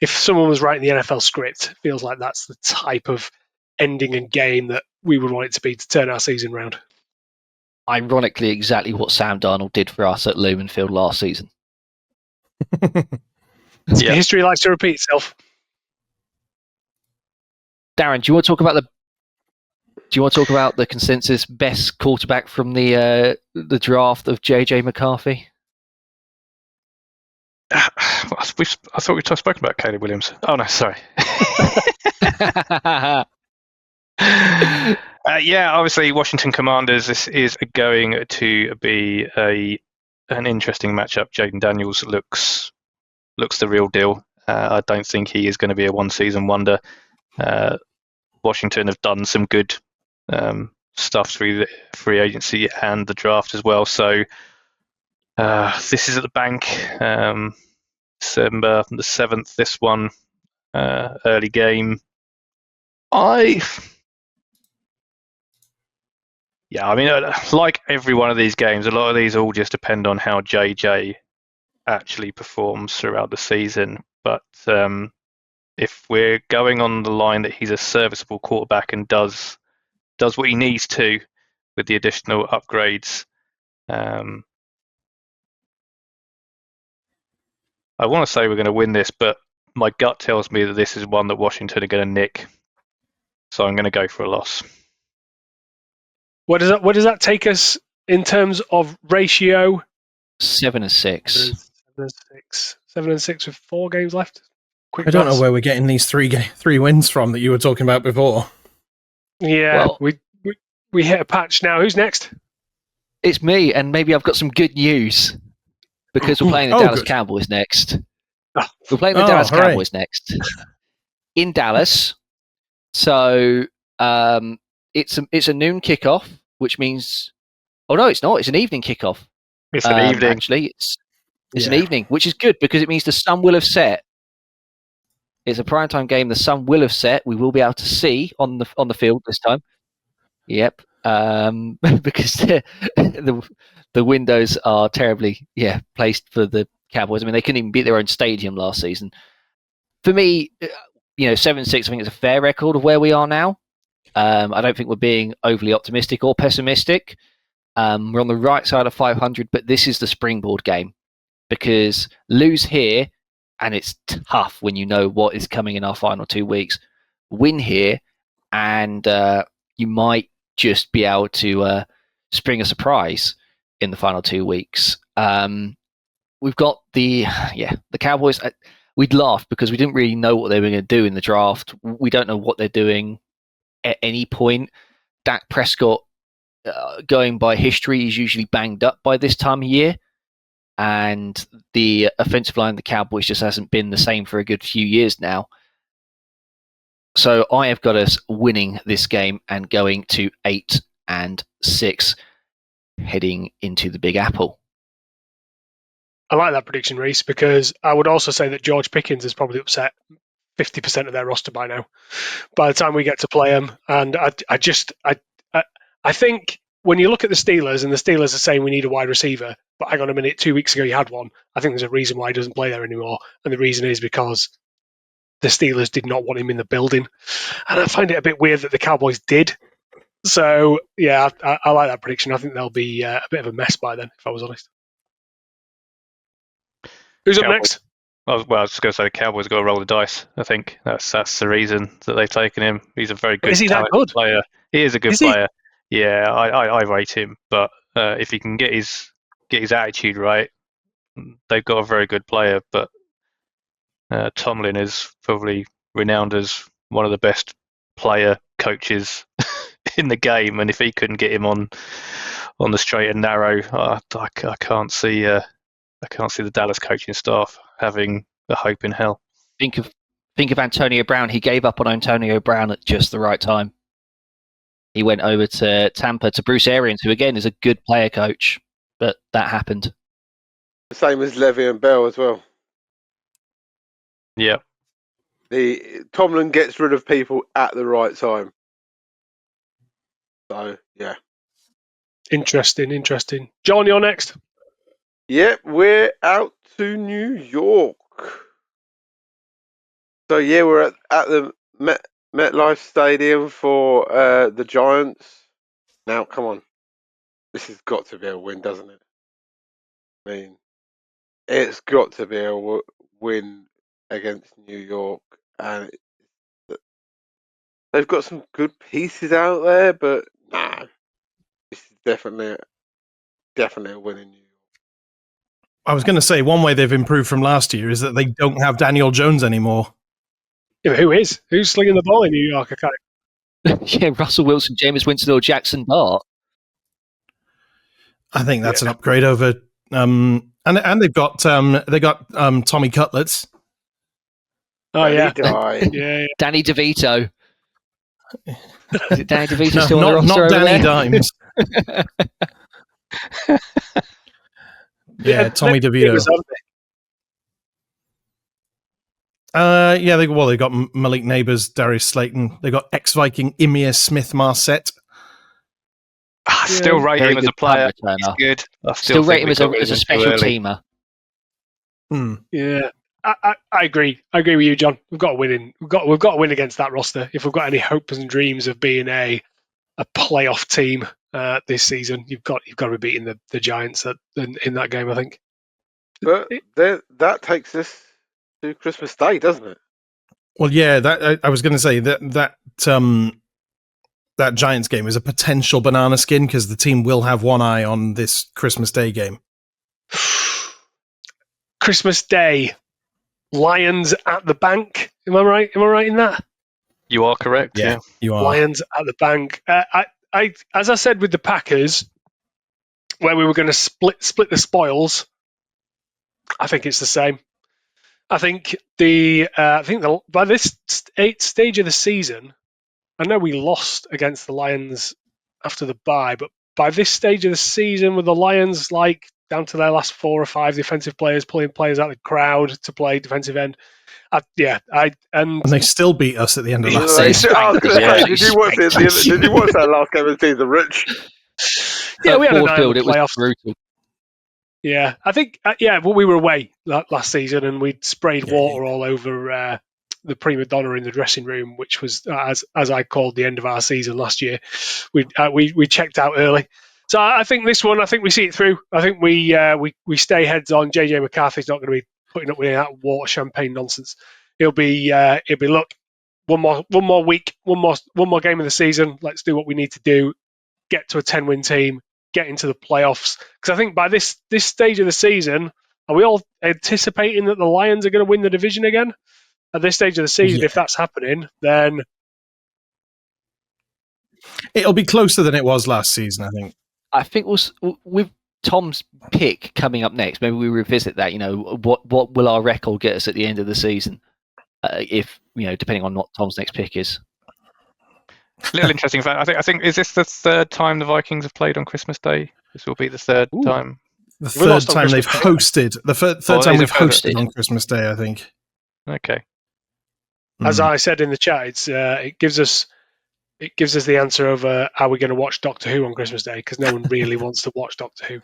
if someone was writing the NFL script, it feels like that's the type of ending and game that we would want it to be to turn our season round. Ironically, exactly what Sam Darnold did for us at Lumen Field last season. History likes to repeat itself. Darren, do you want to talk about the consensus best quarterback from the draft of JJ McCarthy? I thought we spoken about Caleb Williams. Oh no, sorry. Obviously Washington Commanders. This is going to be an interesting matchup. Jaden Daniels looks the real deal. I don't think he is going to be a one-season wonder. Washington have done some good stuff through the free agency and the draft as well. So this is at the bank, December the 7th. This one, early game. Like every one of these games, a lot of these all just depend on how JJ actually performs throughout the season. But if we're going on the line that he's a serviceable quarterback and does what he needs to with the additional upgrades, I want to say we're going to win this, but my gut tells me that this is one that Washington are going to nick. So I'm going to go for a loss. What does that take us in terms of ratio? 7-6. 7-6 with 4 games left. I don't know where we're getting these three wins from that you were talking about before. Yeah, well, we hit a patch now. Who's next? It's me, and maybe I've got some good news because we're playing the Dallas Cowboys next. We're playing the Dallas Cowboys next in Dallas. So it's a noon kickoff, which means no, it's not. It's an evening kickoff. It's an evening. Actually, it's an evening, which is good because it means the sun will have set. It's a primetime game. The sun will have set. We will be able to see on the field this time. Yep, because the windows are terribly placed for the Cowboys. I mean, they couldn't even beat their own stadium last season. For me, 7-6, I think it's a fair record of where we are now. I don't think we're being overly optimistic or pessimistic. We're on the right side of 500, but this is the springboard game because lose here, and it's tough when you know what is coming in our final 2 weeks. Win here, and you might just be able to spring a surprise in the final 2 weeks. We've got the Cowboys. We'd laughed because we didn't really know what they were going to do in the draft. We don't know what they're doing at any point. Dak Prescott, going by history, is usually banged up by this time of year. And the offensive line of the Cowboys just hasn't been the same for a good few years now. So I have got us winning this game and going to 8-6, heading into the Big Apple. I like that prediction, Reece, because I would also say that George Pickens has probably upset 50% of their roster by now. By the time we get to play them, and I think when you look at the Steelers, and the Steelers are saying we need a wide receiver, but hang on a minute, 2 weeks ago you had one. I think there's a reason why he doesn't play there anymore, and the reason is because the Steelers did not want him in the building, and I find it a bit weird that the Cowboys did. So yeah, I like that prediction. I think they'll be a bit of a mess by then, if I was honest. Who's up next? I was just going to say the Cowboys got to roll the dice. I think that's the reason that they've taken him. He's a very good, is he that good? player. He is a good player. Yeah, I rate him. But if he can get his attitude right, they've got a very good player. But Tomlin is probably renowned as one of the best player coaches in the game, and if he couldn't get him on the straight and narrow, I can't see the Dallas coaching staff having a hope in hell. Think of Antonio Brown. He gave up on Antonio Brown at just the right time. He went over to Tampa to Bruce Arians, who again is a good player coach, but that happened. The same as Le'Veon Bell as well. Yeah. Tomlin gets rid of people at the right time. So yeah. Interesting. John, you're next. Yep, we're out to New York. So yeah, we're at the MetLife Stadium for the Giants. Now, come on, this has got to be a win, doesn't it? I mean, it's got to be a win against New York, and they've got some good pieces out there, but nah, this is definitely a win in New York. I was going to say one way they've improved from last year is that they don't have Daniel Jones anymore. Yeah, who's slinging the ball in New York? Yeah, Russell Wilson, Jameis Winston, or Jackson Dart. I think that's an upgrade over. And they've got Tommy Cutlets. Oh yeah, yeah. Danny DeVito. Is it Danny DeVito No, still on the roster not over Danny there? Dimes. Yeah, Tommy DeVito. They got Malik Neighbors, Darius Slayton. They got ex-Viking Emir Smith-Marset. I still rate him as a player. He's good. I still rate him as a special teamer. Yeah, I agree. I agree with you, John. We've got to win. We've got to win against that roster. If we've got any hopes and dreams of being a playoff team this season, you've got to be beating the Giants in that game, I think. But that takes us to Christmas Day, doesn't it? Well, yeah. I was going to say that Giants game is a potential banana skin because the team will have one eye on this Christmas Day game. Christmas Day, Lions at the bank. Am I right? Am I right in that? You are correct. Yeah, you are. Lions at the bank. I as I said with the Packers, where we were going to split the spoils. I think it's the same. I think by this stage of the season, I know we lost against the Lions after the bye, but by this stage of the season, with the Lions down to their last 4 or 5 defensive players, pulling players out of the crowd to play defensive end, and they still beat us at the end of last season. Did you watch that last game of the season, Rich? Yeah, we had a Field, it playoff. was brutal. Yeah, I think we were away last season and we'd sprayed water all over the prima donna in the dressing room, which was as I called the end of our season last year. We checked out early, so I think this one, I think we see it through. I think we stay heads on. JJ McCarthy's not going to be putting up with that water champagne nonsense. He'll be look, one more week, one more game of the season. Let's do what we need to do. Get to a 10-win team. get into the playoffs. Because I think by this stage of the season, are we all anticipating that the Lions are going to win the division again? At this stage of the season, if that's happening, then it'll be closer than it was last season, I think. I think with Tom's pick coming up next, maybe we revisit that. What will our record get us at the end of the season? If depending on what Tom's next pick is. Little interesting fact. I think is this the third time the Vikings have played on Christmas Day? This will be the third time. The third time they've hosted. The third time we've hosted on Christmas Day, I think. Okay. As I said in the chat, it gives us the answer of are we going to watch Doctor Who on Christmas Day, because no one really wants to watch Doctor Who.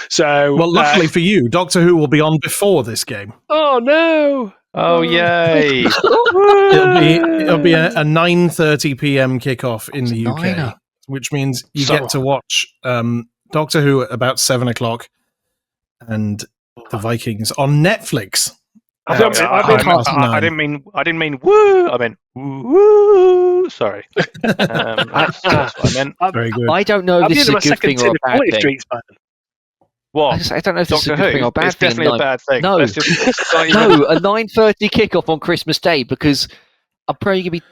So, well, luckily for you, Doctor Who will be on before this game. Oh no! Oh yay! It'll be a 9:30 p.m. kickoff in the UK, which means you get to watch Doctor Who at about 7 o'clock, and the Vikings on Netflix. I didn't mean woo. I meant woo. Sorry. That's what I meant. Very good. I don't know if this is a good thing or a bad thing. What? I don't know if this is a good thing or a bad it's thing. It's definitely a bad thing. No, no, a 9:30 kickoff on Christmas Day, because I'm probably going to be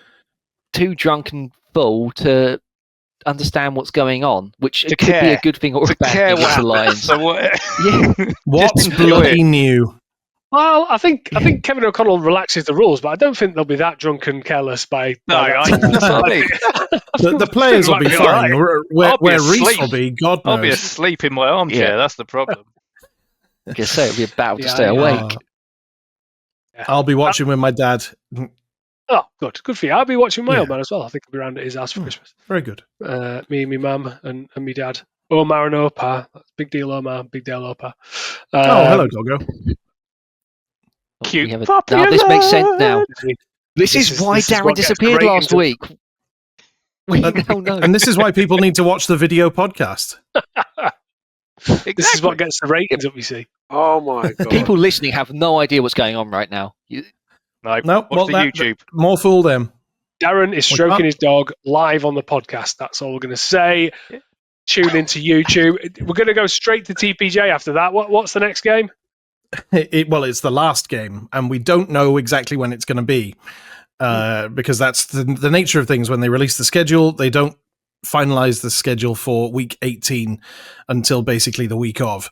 too drunk and full to understand what's going on, which could be a good thing or a bad thing for the Lions. So what? What's bloody new? Well, I think Kevin O'Connell relaxes the rules, but I don't think they'll be that drunk and careless by the players will be fine. Right. Where Reece will be, God knows. I'll be asleep in my armchair. That's the problem. I guess so. It'll be a battle to stay awake. I'll be watching with my dad. Oh, good for you. I'll be watching my old man as well. I think I'll be around at his house for Christmas. Very good. Me, my mum, and my dad. Omar and Opa. Big deal, Omar. Big deal, Opa. Hello, doggo. Cute. Now this makes sense now. This is why Darren disappeared last week. We now know. And this is why people need to watch the video podcast. Exactly. This is what gets the ratings up, you see. Oh my god. People listening have no idea what's going on right now. Watch the YouTube. More fool them. Darren is stroking his dog live on the podcast. That's all we're going to say. Tune into YouTube. We're going to go straight to TPJ after that. What's the next game? It's the last game, and we don't know exactly when it's going to be, because that's the nature of things. When they release the schedule, they don't finalize the schedule for week 18 until basically the week of.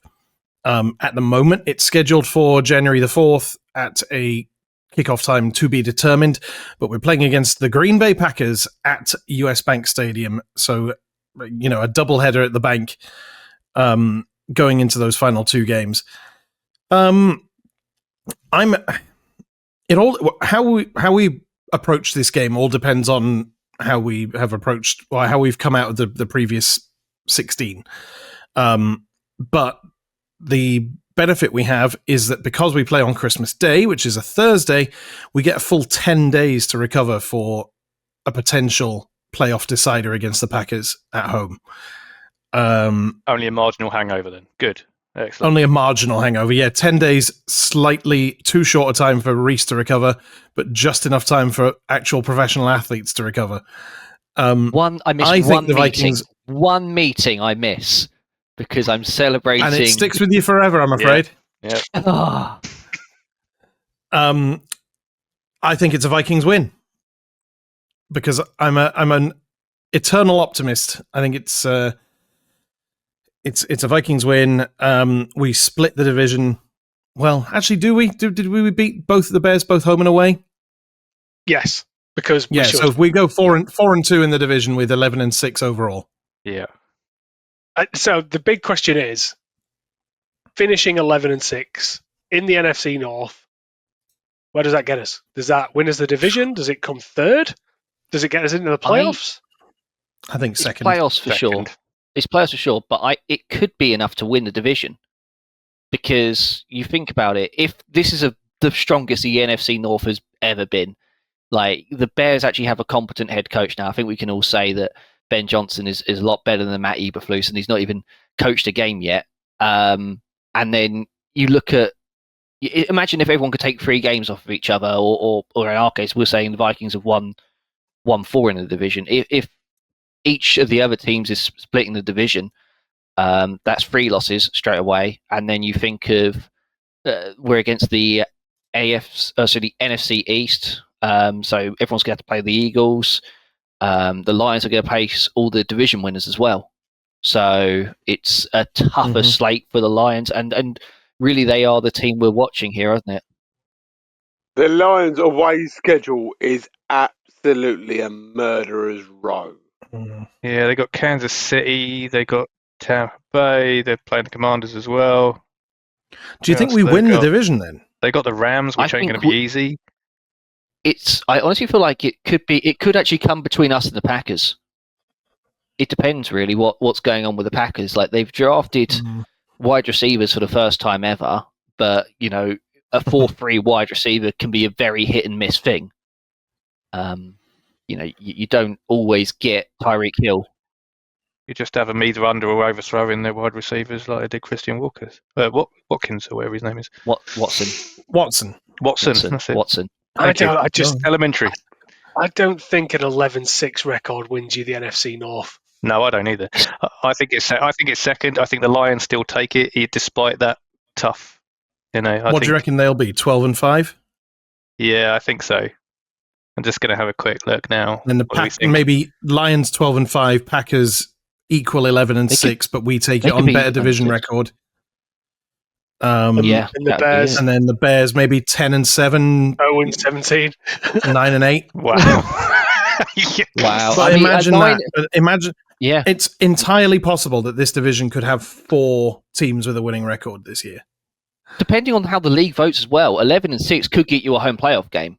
At the moment, it's scheduled for January the 4th at a kickoff time to be determined, but we're playing against the Green Bay Packers at US Bank Stadium, so a doubleheader at the bank going into those final two games. How we approach this game all depends on how we have approached, or how we've come out of the previous 16. But the benefit we have is that because we play on Christmas Day, which is a Thursday, we get a full 10 days to recover for a potential playoff decider against the Packers at home. Only a marginal hangover then. Good. Excellent. Only a marginal hangover. Yeah, 10 days, slightly too short a time for Reece to recover, but just enough time for actual professional athletes to recover. I missed one meeting I miss because I'm celebrating. And it sticks with you forever, I'm afraid. Yeah. I think it's a Vikings win because I'm an eternal optimist. I think it's a Vikings win. We split the division. Well, actually, do we? Did we beat both of the Bears, both home and away? Yes, because so if we go 4-2 in the division with 11-6 overall. Yeah. So the big question is, finishing 11-6 in the NFC North, where does that get us? Does that win us the division? Does it come third? Does it get us into the playoffs? I think second. Playoffs for sure. It's playoffs for sure, but it could be enough to win the division. Because you think about it, if this is the strongest the NFC North has ever been, like the Bears actually have a competent head coach now. I think we can all say that Ben Johnson is a lot better than Matt Eberflus, and he's not even coached a game yet. And then you look at, imagine if everyone could take 3 games off of each other, or in our case, we're saying the Vikings have won 4 in the division. If each of the other teams is splitting the division, That's 3 losses straight away. And then you think of we're against the the NFC East. So everyone's going to have to play the Eagles. The Lions are going to face all the division winners as well. So it's a tougher slate for the Lions. And really, they are the team we're watching here, isn't it? The Lions' away schedule is absolutely a murderer's row. Yeah, they got Kansas City, they got Tampa Bay, they're playing the Commanders as well. Do you think we win the division then? They got the Rams, which ain't going to be easy. I honestly feel like it could actually come between us and the Packers. It depends really what's going on with the Packers. Like they've drafted wide receivers for the first time ever, but you know, a 4-3 wide receiver can be a very hit and miss thing. You know, you don't always get Tyreek Hill. You just have them either under or overthrowing their wide receivers like they did Christian Watkins or whatever his name is. Watson. That's it. Watson. Elementary. I don't think an 11-6 record wins you the NFC North. No, I don't either. I think it's second. I think the Lions still take it despite that tough. You know. What do you reckon they'll be? 12-5? Yeah, I think so. I'm just going to have a quick look now. And maybe Lions 12-5, Packers equal 11-6, but we take it on better division record. And the Bears, and then the Bears maybe 10-7, 0-17, 9-8. Wow, wow! But imagine it's entirely possible that this division could have 4 teams with a winning record this year. Depending on how the league votes as well, 11-6 could get you a home playoff game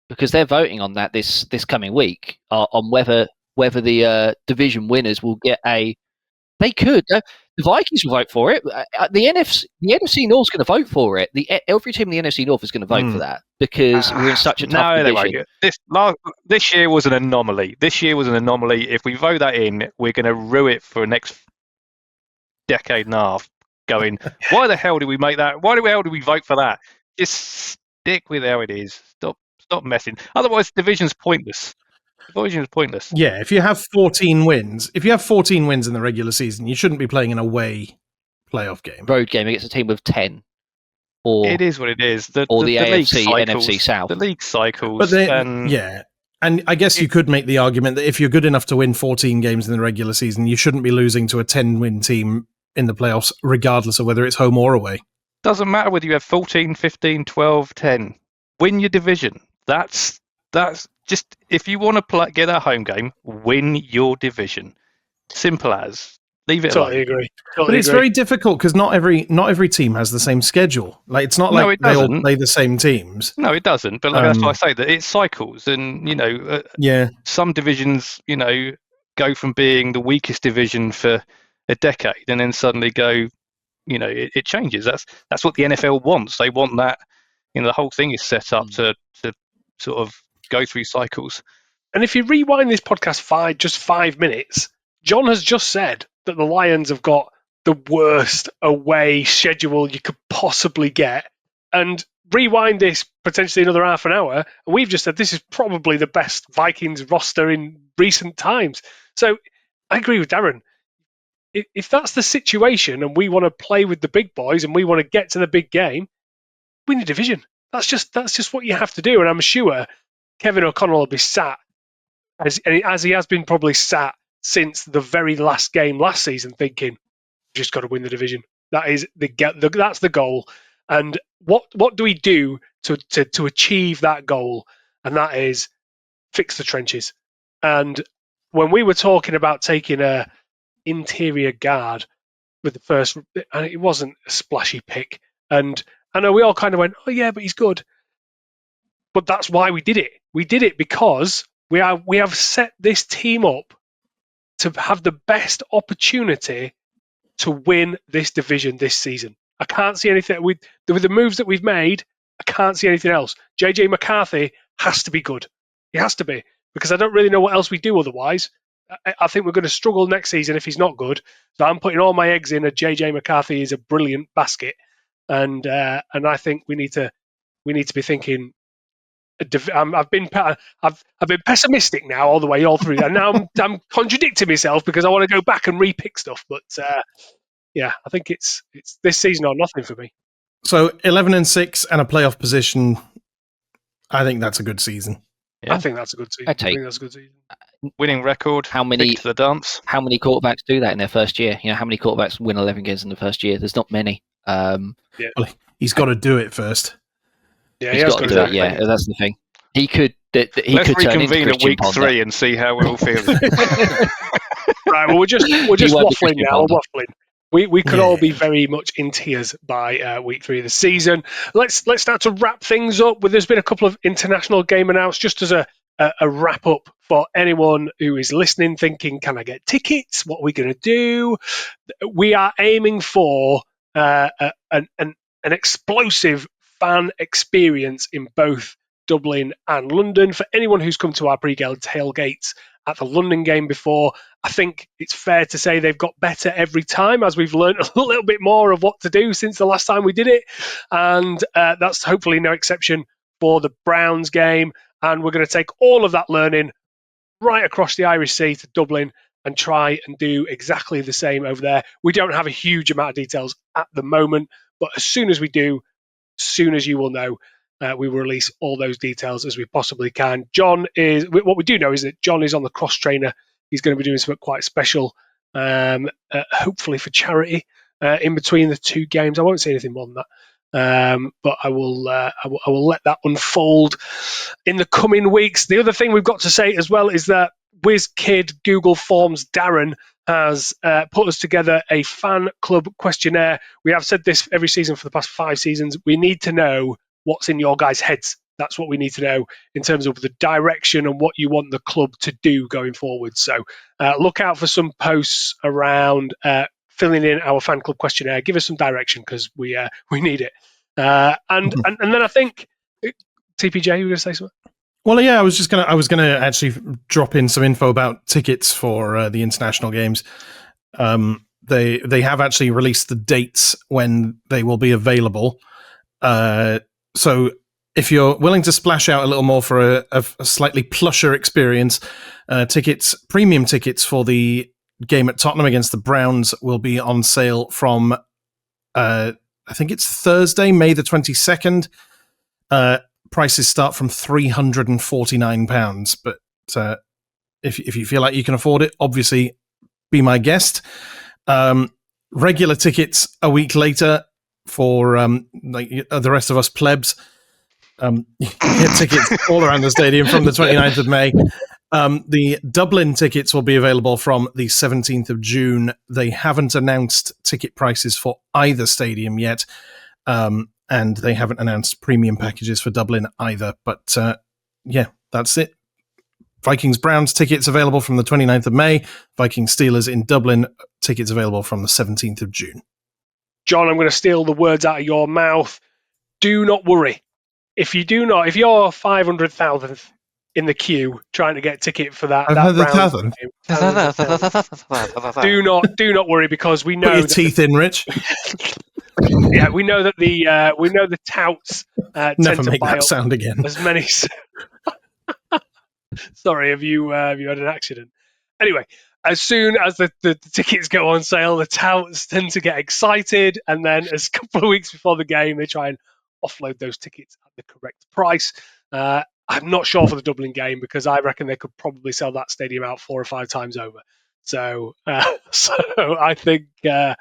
because they're voting on that this coming week on whether the division winners will get a. They could. The Vikings will vote for it. The NFC North is going to vote for it. Every team in the NFC North is going to vote for that because we're in such a tough division. This year was an anomaly. If we vote that in, we're going to rue it for the next decade and a half. Going, why the hell did we make that? Why the hell did we vote for that? Just stick with how it is. Stop messing. Otherwise, the division's pointless. Yeah, if you have 14 wins in the regular season, you shouldn't be playing an away playoff game. Road game against a team with 10. Or it is what it is. The AFC, NFC South. The league cycles. And I guess you could make the argument that if you're good enough to win 14 games in the regular season, you shouldn't be losing to a 10-win team in the playoffs, regardless of whether it's home or away. Doesn't matter whether you have 14, 15, 12, 10. Win your division. That's just, if you want to get a home game, win your division. Simple as. Leave it alone. Agree. But it's very difficult because not every team has the same schedule. Like it's not like they all play the same teams. No, it doesn't. But that's why I say that it cycles, and you know, some divisions, you know, go from being the weakest division for a decade, and then suddenly go, you know, it changes. That's what the NFL wants. They want that. You know, the whole thing is set up to sort of go through cycles. And if you rewind this podcast 5 minutes, John has just said that the Lions have got the worst away schedule you could possibly get. And rewind this potentially another half an hour, and we've just said this is probably the best Vikings roster in recent times. So I agree with Darren. If that's the situation and we want to play with the big boys and we want to get to the big game, win the division. That's just what you have to do. And I'm sure Kevin O'Connell will be sat, as he has been probably sat since the very last game last season, thinking, just got to win the division. That is that's the goal. And what do we do to achieve that goal? And that is fix the trenches. And when we were talking about taking a interior guard with the first, and it wasn't a splashy pick, and I know we all kind of went, oh yeah, but he's good. But that's why we did it. We did it because we have set this team up to have the best opportunity to win this division this season. I can't see anything with the moves that we've made. I can't see anything else. JJ McCarthy has to be good. He has to be, because I don't really know what else we do otherwise. I think we're going to struggle next season if he's not good. So I'm putting all my eggs in a JJ McCarthy is a brilliant basket, and I think we need to be thinking. I've been pessimistic now all through that. Now I'm contradicting myself because I want to go back and repick stuff. But yeah, I think it's this season or nothing for me. So 11-6 and a playoff position. I think that's a good season. Yeah. I think that's a good season. I take- that's a good season. Winning record. How many Pick to the dance. How many quarterbacks do that in their first year? How many quarterbacks win 11 games in the first year? There's not many. He's got to do it first. Yeah, He's got to do it. Yeah, that's the thing. He could. Let's turn into reconvene at Christian week Ponder. 3 and see how we're all feeling. Right, well, we're just He won't be waffling Christian now. Ponder. We're waffling. We could Yeah. all be very much in tears by week 3 of the season. Let's start to wrap things up. There's been a couple of international game announced just as a wrap up for anyone who is listening, thinking, "Can I get tickets? What are we going to do?" We are aiming for an explosive fan experience in both Dublin and London. For anyone who's come to our pre-game tailgates at the London game before, I think it's fair to say they've got better every time as we've learned a little bit more of what to do since the last time we did it. And that's hopefully no exception for the Browns game. And we're going to take all of that learning right across the Irish Sea to Dublin and try and do exactly the same over there. We don't have a huge amount of details at the moment, but as soon as we do, as soon as you will know, we will release all those details as we possibly can. What we do know is that John is on the cross trainer. He's going to be doing something quite special, hopefully for charity, in between the two games. I won't say anything more than that, but I will let that unfold in the coming weeks. The other thing we've got to say as well is that WizKid Google Forms Darren has put us together a fan club questionnaire. We have said this every season for the past 5 seasons. We need to know what's in your guys' heads. That's what we need to know in terms of the direction and what you want the club to do going forward. So look out for some posts around filling in our fan club questionnaire. Give us some direction because we need it. And then I think, TPJ, you were going to say something? Well, yeah, I was gonna actually drop in some info about tickets for the international games. They have actually released the dates when they will be available. So if you're willing to splash out a little more for a slightly plusher experience, premium tickets for the game at Tottenham against the Browns will be on sale from I think it's Thursday, May the 22nd. Prices start from £349, but if you feel like you can afford it, obviously be my guest. Regular tickets a week later for like the rest of us plebs. You get tickets all around the stadium from the 29th of May. The Dublin tickets will be available from the 17th of June. They haven't announced ticket prices for either stadium yet. And they haven't announced premium packages for Dublin either. But yeah, that's it. Vikings Browns tickets available from the 29th of May. Vikings Steelers in Dublin tickets available from the 17th of June. John, I'm going to steal the words out of your mouth. Do not worry. If you're 500,000th in the queue trying to get a ticket for that Browns game, do not worry because we know Put your teeth in, Rich. Yeah, we know that the touts Never tend to make buy that up sound again. as many. Sorry, have you had an accident? Anyway, as soon as the tickets go on sale, the touts tend to get excited, and then as a couple of weeks before the game, they try and offload those tickets at the correct price. I'm not sure for the Dublin game because I reckon they could probably sell that stadium out 4 or 5 times over. So I think that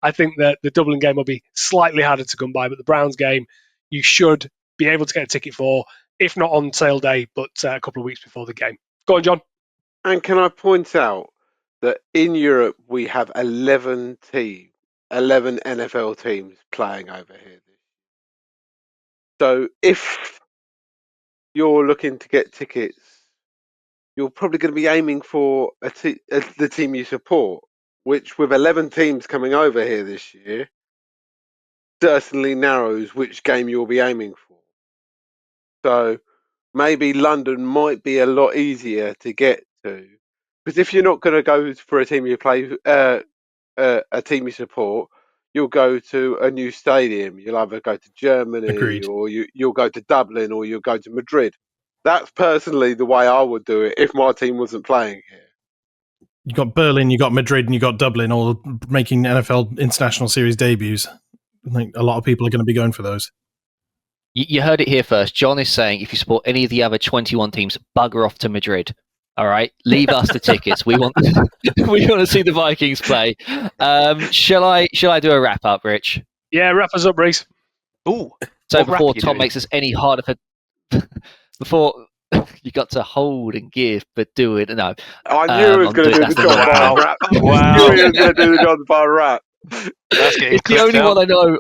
the Dublin game will be slightly harder to come by, but the Browns game you should be able to get a ticket for, if not on sale day, but a couple of weeks before the game. Go on, John. And can I point out that in Europe we have 11 NFL teams playing over here. So if you're looking to get tickets, you're probably going to be aiming for the team you support, which with 11 teams coming over here this year, certainly narrows which game you'll be aiming for. So maybe London might be a lot easier to get to, because if you're not going to go for a team you play, a team you support, you'll go to a new stadium. You'll either go to Germany, Agreed. or you'll go to Dublin, or you'll go to Madrid. That's personally the way I would do it if my team wasn't playing here. You got Berlin, you got Madrid, and you got Dublin, all making NFL International Series debuts. I think a lot of people are going to be going for those. You heard it here first. John is saying if you support any of the other 21 teams, bugger off to Madrid. All right, leave us the tickets. We want to see the Vikings play. Shall I do a wrap up, Rich? Yeah, wrap us up, Reece. Ooh. So what wrap before are you Tom doing? makes us any harder before you got to hold and give, but do it. No, I knew he was I'm going to doing- do the that's the John wrong Barr rap. Wow. I knew he was going to do the John Barr rap. That's getting it's the clipped only out. one I know.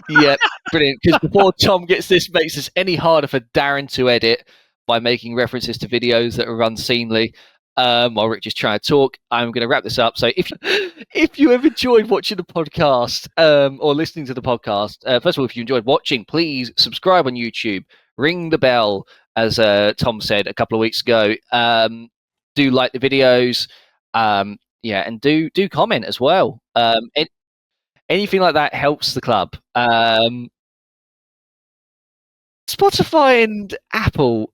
Yeah, brilliant. Because before Tom makes this any harder for Darren to edit by making references to videos that are unseemly. While Rich is trying to talk, I'm going to wrap this up. So if you have enjoyed watching the podcast or listening to the podcast, first of all, if you enjoyed watching, please subscribe on YouTube, ring the bell, as Tom said a couple of weeks ago. Do like the videos, and do comment as well. Anything like that helps the club. Spotify and Apple,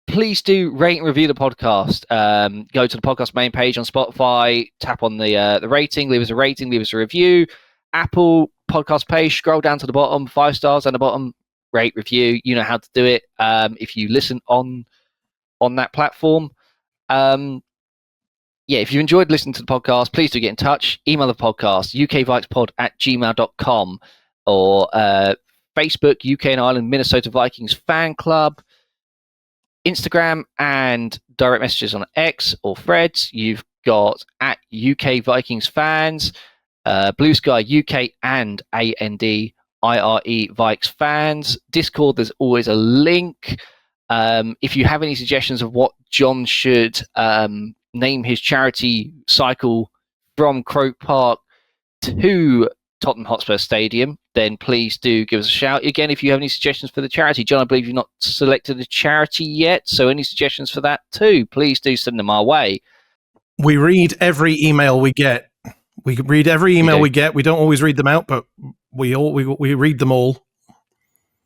please do rate and review the podcast. Go to the podcast main page on Spotify, tap on the rating, leave us a rating, leave us a review. Apple podcast page, scroll down to the bottom, 5 stars on the bottom, rate, review. You know how to do it if you listen on that platform. If you enjoyed listening to the podcast, please do get in touch. Email the podcast, ukvikespod@gmail.com, or Facebook, UK and Ireland Minnesota Vikings Fan Club. Instagram and direct messages on X or Threads. You've got at UK Vikings Fans, Blue Sky UK and ANDIRE Vikes Fans. Discord, there's always a link. If you have any suggestions of what John should name his charity cycle from Croke Park to Tottenham Hotspur Stadium, then please do give us a shout. Again, if you have any suggestions for the charity, John, I believe you've not selected a charity yet, so any suggestions for that too, please do send them our way. We read every email we get. We read every email we get. We don't always read them out, but we read them all.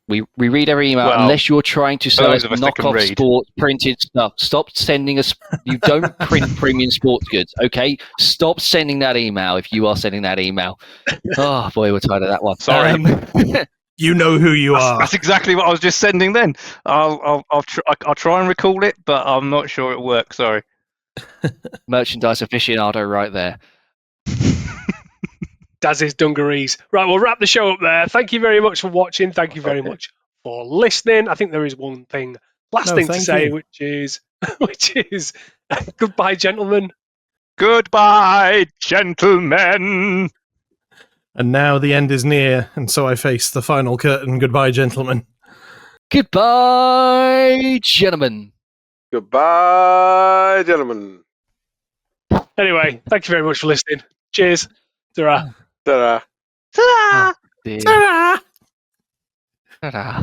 We read every email, unless you're trying to sell us knockoff sports printed stuff. Stop sending us. You don't print premium sports goods, okay? Stop sending that email if you are sending that email. Oh boy, we're tired of that one. Sorry. You know who you are. That's exactly what I was just sending then. I'll try and recall it, but I'm not sure it works. Sorry. Merchandise aficionado right there. Daz's dungarees. Right, we'll wrap the show up there. Thank you very much for watching. Thank you very much for listening. I think there is one last thing to say, which is goodbye, gentlemen. Goodbye, gentlemen. And now the end is near, and so I face the final curtain. Goodbye, gentlemen. Goodbye, gentlemen. Goodbye, gentlemen. Anyway, thank you very much for listening. Cheers. Ta-ra. Ta-da. Ta-da. Ta-da.